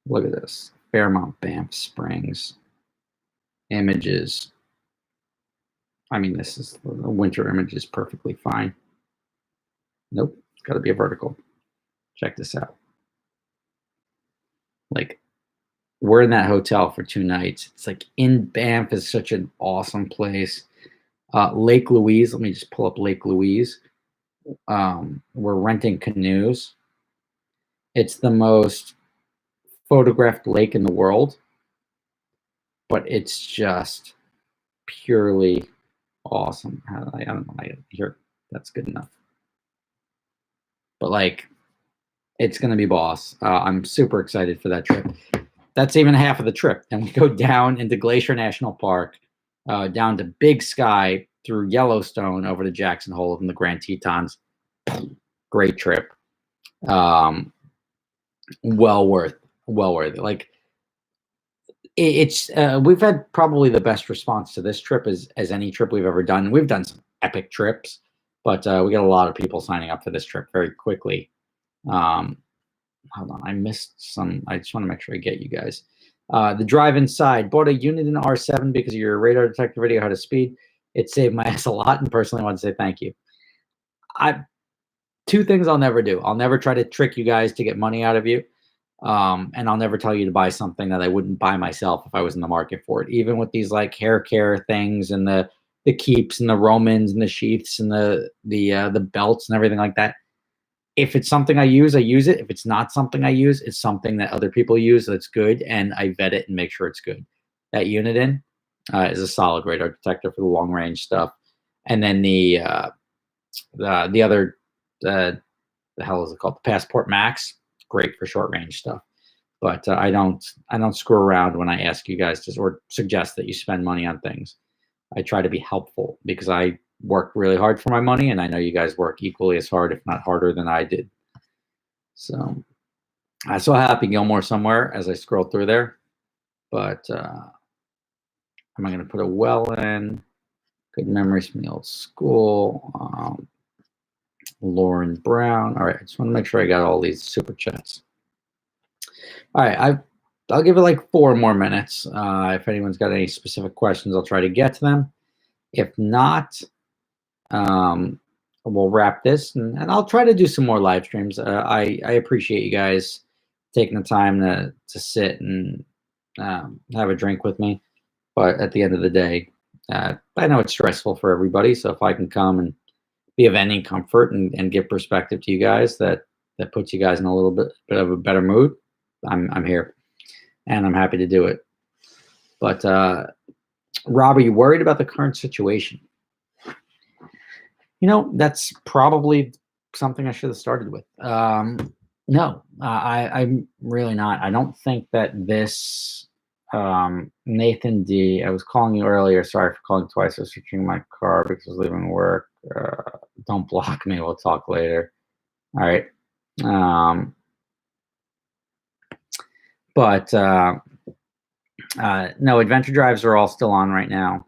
Look at this. Fairmont Banff Springs. Images. I mean, this is the winter image is perfectly fine. Nope, it's got to be a vertical. Check this out. Like, we're in that hotel for 2 nights. It's like in Banff is such an awesome place. Lake Louise. Let me just pull up Lake Louise. We're renting canoes. It's the most photographed lake in the world, but it's just purely awesome. I don't know. Here, that's good enough. But like, it's gonna be boss. I'm super excited for that trip. That's even half of the trip. And we go down into Glacier National Park, down to Big Sky, through Yellowstone, over to Jackson Hole and the Grand Tetons. Great trip. Well worth it. Like, it's we've had probably the best response to this trip as any trip we've ever done. We've done some epic trips, but we got a lot of people signing up for this trip very quickly. Hold on, I missed some. I just want to make sure I get you guys. The drive inside. Bought a unit in R7 because of your radar detector video had a speed. It saved my ass a lot, and personally I want to say thank you. 2 things I'll never do. I'll never try to trick you guys to get money out of you. And I'll never tell you to buy something that I wouldn't buy myself if I was in the market for it. Even with these like hair care things and the keeps and the Romans and the sheaths and the belts and everything like that. If it's something I use it. If it's not something I use, it's something that other people use that's good, and I vet it and make sure it's good. That Uniden is a solid radar detector for the long range stuff. And then the other, the hell is it called? The Passport Max, great for short range stuff. But I don't screw around when I ask you guys to or suggest that you spend money on things. I try to be helpful because I work really hard for my money, and I know you guys work equally as hard, if not harder, than I did. So I saw Happy Gilmore somewhere as I scrolled through there, but am I going to put a well in? Good memories from the old school. Lauren Brown. All right, I just want to make sure I got all these super chats. All right, I'll give it like 4 more minutes. If anyone's got any specific questions, I'll try to get to them. If not, we'll wrap this, and I'll try to do some more live streams. I appreciate you guys taking the time to sit and have a drink with me. But at the end of the day, I know it's stressful for everybody. So if I can come and be of any comfort and give perspective to you guys that puts you guys in a little bit of a better mood, I'm here, and I'm happy to do it. But Rob, are you worried about the current situation? You know, that's probably something I should have started with. No, I'm really not. I don't think that this Nathan D. I was calling you earlier. Sorry for calling twice. I was searching my car because I was leaving work. Don't block me. We'll talk later. All right. But no, adventure drives are all still on right now.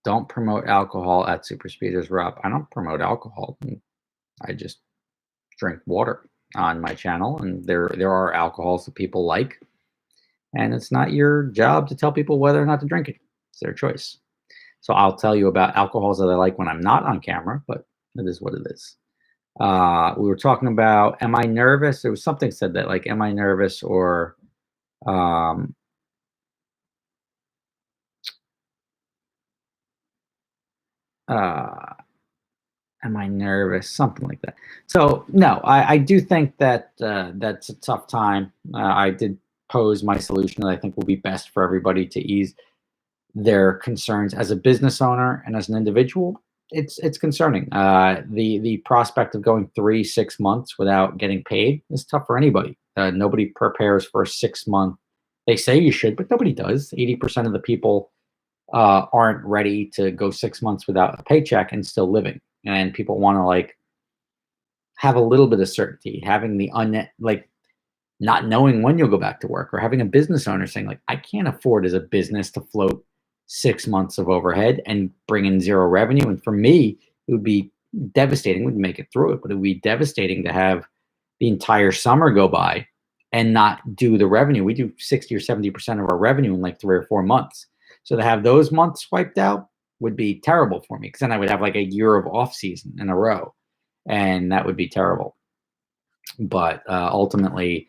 Don't promote alcohol at super speeders, Rob. I don't promote alcohol. I just drink water on my channel, and there are alcohols that people like, and it's not your job to tell people whether or not to drink it. It's their choice. So I'll tell you about alcohols that I like when I'm not on camera, but it is what it is. We were talking about, am I nervous? There was something said that, like, am I nervous, or am I nervous? Something like that. So no, I do think that that's a tough time. I did pose my solution that I think will be best for everybody to ease their concerns. As a business owner and as an individual, it's concerning. The prospect of going 3-6 months without getting paid is tough for anybody. Nobody prepares for a 6-month. They say you should, but nobody does. 80% of the people aren't ready to go 6 months without a paycheck and still living. And people want to, like, have a little bit of certainty, having the like not knowing when you'll go back to work, or having a business owner saying, like, I can't afford as a business to float 6 months of overhead and bring in 0 revenue. And for me, it would be devastating. We'd make it through it, but it would be devastating to have the entire summer go by and not do the revenue. We do 60 or 70% of our revenue in like 3 or 4 months. So to have those months wiped out would be terrible for me, because then I would have like a year of off season in a row, and that would be terrible. But ultimately,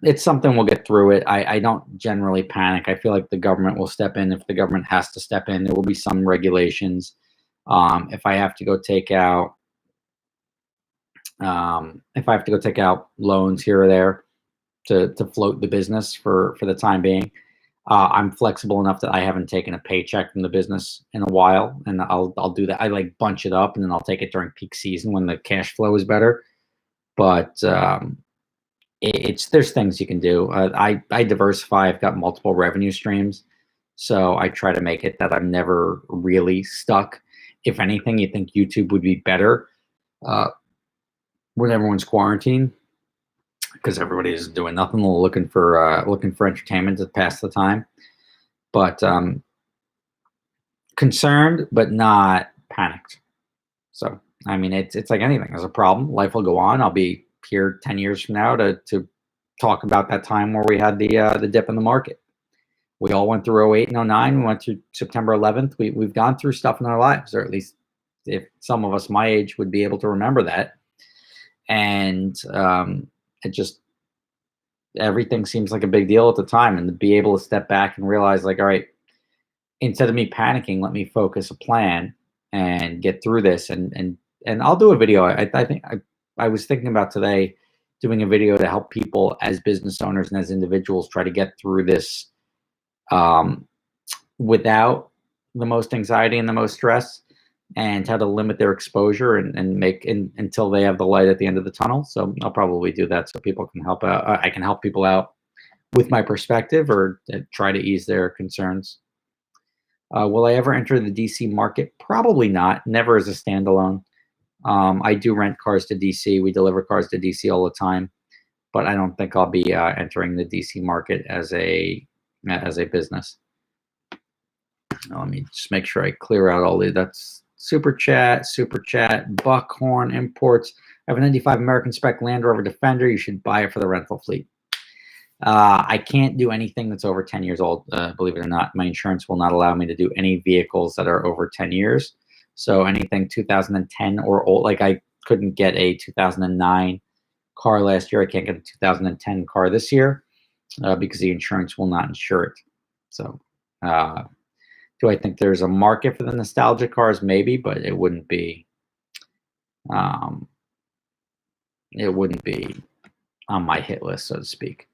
it's something we'll get through it. I don't generally panic. I feel like the government will step in if the government has to step in. There will be some regulations. If I have to go take out, loans here or there to float the business for the time being, I'm flexible enough that I haven't taken a paycheck from the business in a while, and I'll do that. I like bunch it up, and then I'll take it during peak season when the cash flow is better. But there's things you can do. I diversify. I've got multiple revenue streams, so I try to make it that I'm never really stuck. If anything, you think YouTube would be better when everyone's quarantined, because everybody's doing nothing, looking for entertainment to pass the time. But concerned, but not panicked. So I mean, it's like anything. There's a problem. Life will go on. I'll be here 10 years from now to talk about that time where we had the dip in the market. We all went through 08 and 09. We went through September 11th. We've gone through stuff in our lives, or at least if some of us my age would be able to remember that. And it just, everything seems like a big deal at the time, and to be able to step back and realize, like, all right, instead of me panicking, let me focus a plan and get through this and and I'll do a video. I think I was thinking about today doing a video to help people as business owners and as individuals try to get through this without the most anxiety and the most stress, and how to limit their exposure and make until they have the light at the end of the tunnel. So I'll probably do that so people can help out. I can help people out with my perspective, or try to ease their concerns. Will I ever enter the DC market? Probably not. Never as a standalone. I do rent cars to DC. We deliver cars to DC all the time, but I don't think I'll be entering the DC market as a business. Now, let me just make sure I clear out all these. That's super chat, Buckhorn Imports. I have a 95 American spec Land Rover Defender. You should buy it for the rental fleet. I can't do anything that's over 10 years old, believe it or not. My insurance will not allow me to do any vehicles that are over 10 years. So anything 2010 or old, like I couldn't get a 2009 car last year. I can't get a 2010 car this year because the insurance will not insure it. So do I think there's a market for the nostalgia cars? Maybe, but it wouldn't be on my hit list, so to speak.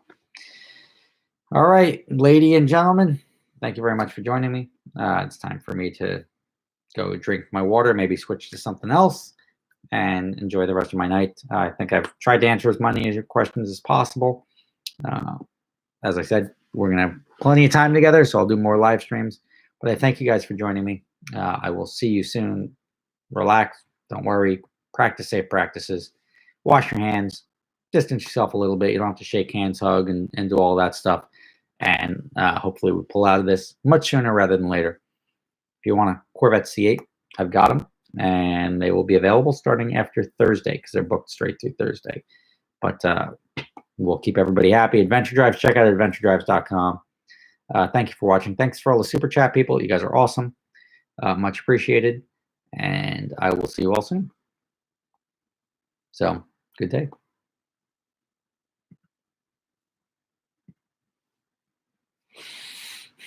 All right, ladies and gentlemen, thank you very much for joining me. It's time for me to go drink my water, maybe switch to something else, and enjoy the rest of my night. I think I've tried to answer as many of your questions as possible. As I said, we're going to have plenty of time together, so I'll do more live streams. But I thank you guys for joining me. I will see you soon. Relax. Don't worry. Practice safe practices. Wash your hands. Distance yourself a little bit. You don't have to shake hands, hug, and do all that stuff. And hopefully we pull out of this much sooner rather than later. If you want a Corvette C8, I've got them. And they will be available starting after Thursday because they're booked straight through Thursday. But we'll keep everybody happy. Adventure Drives. Check out adventuredrives.com. Thank you for watching. Thanks for all the super chat people. You guys are awesome. Much appreciated. And I will see you all soon. So, good day.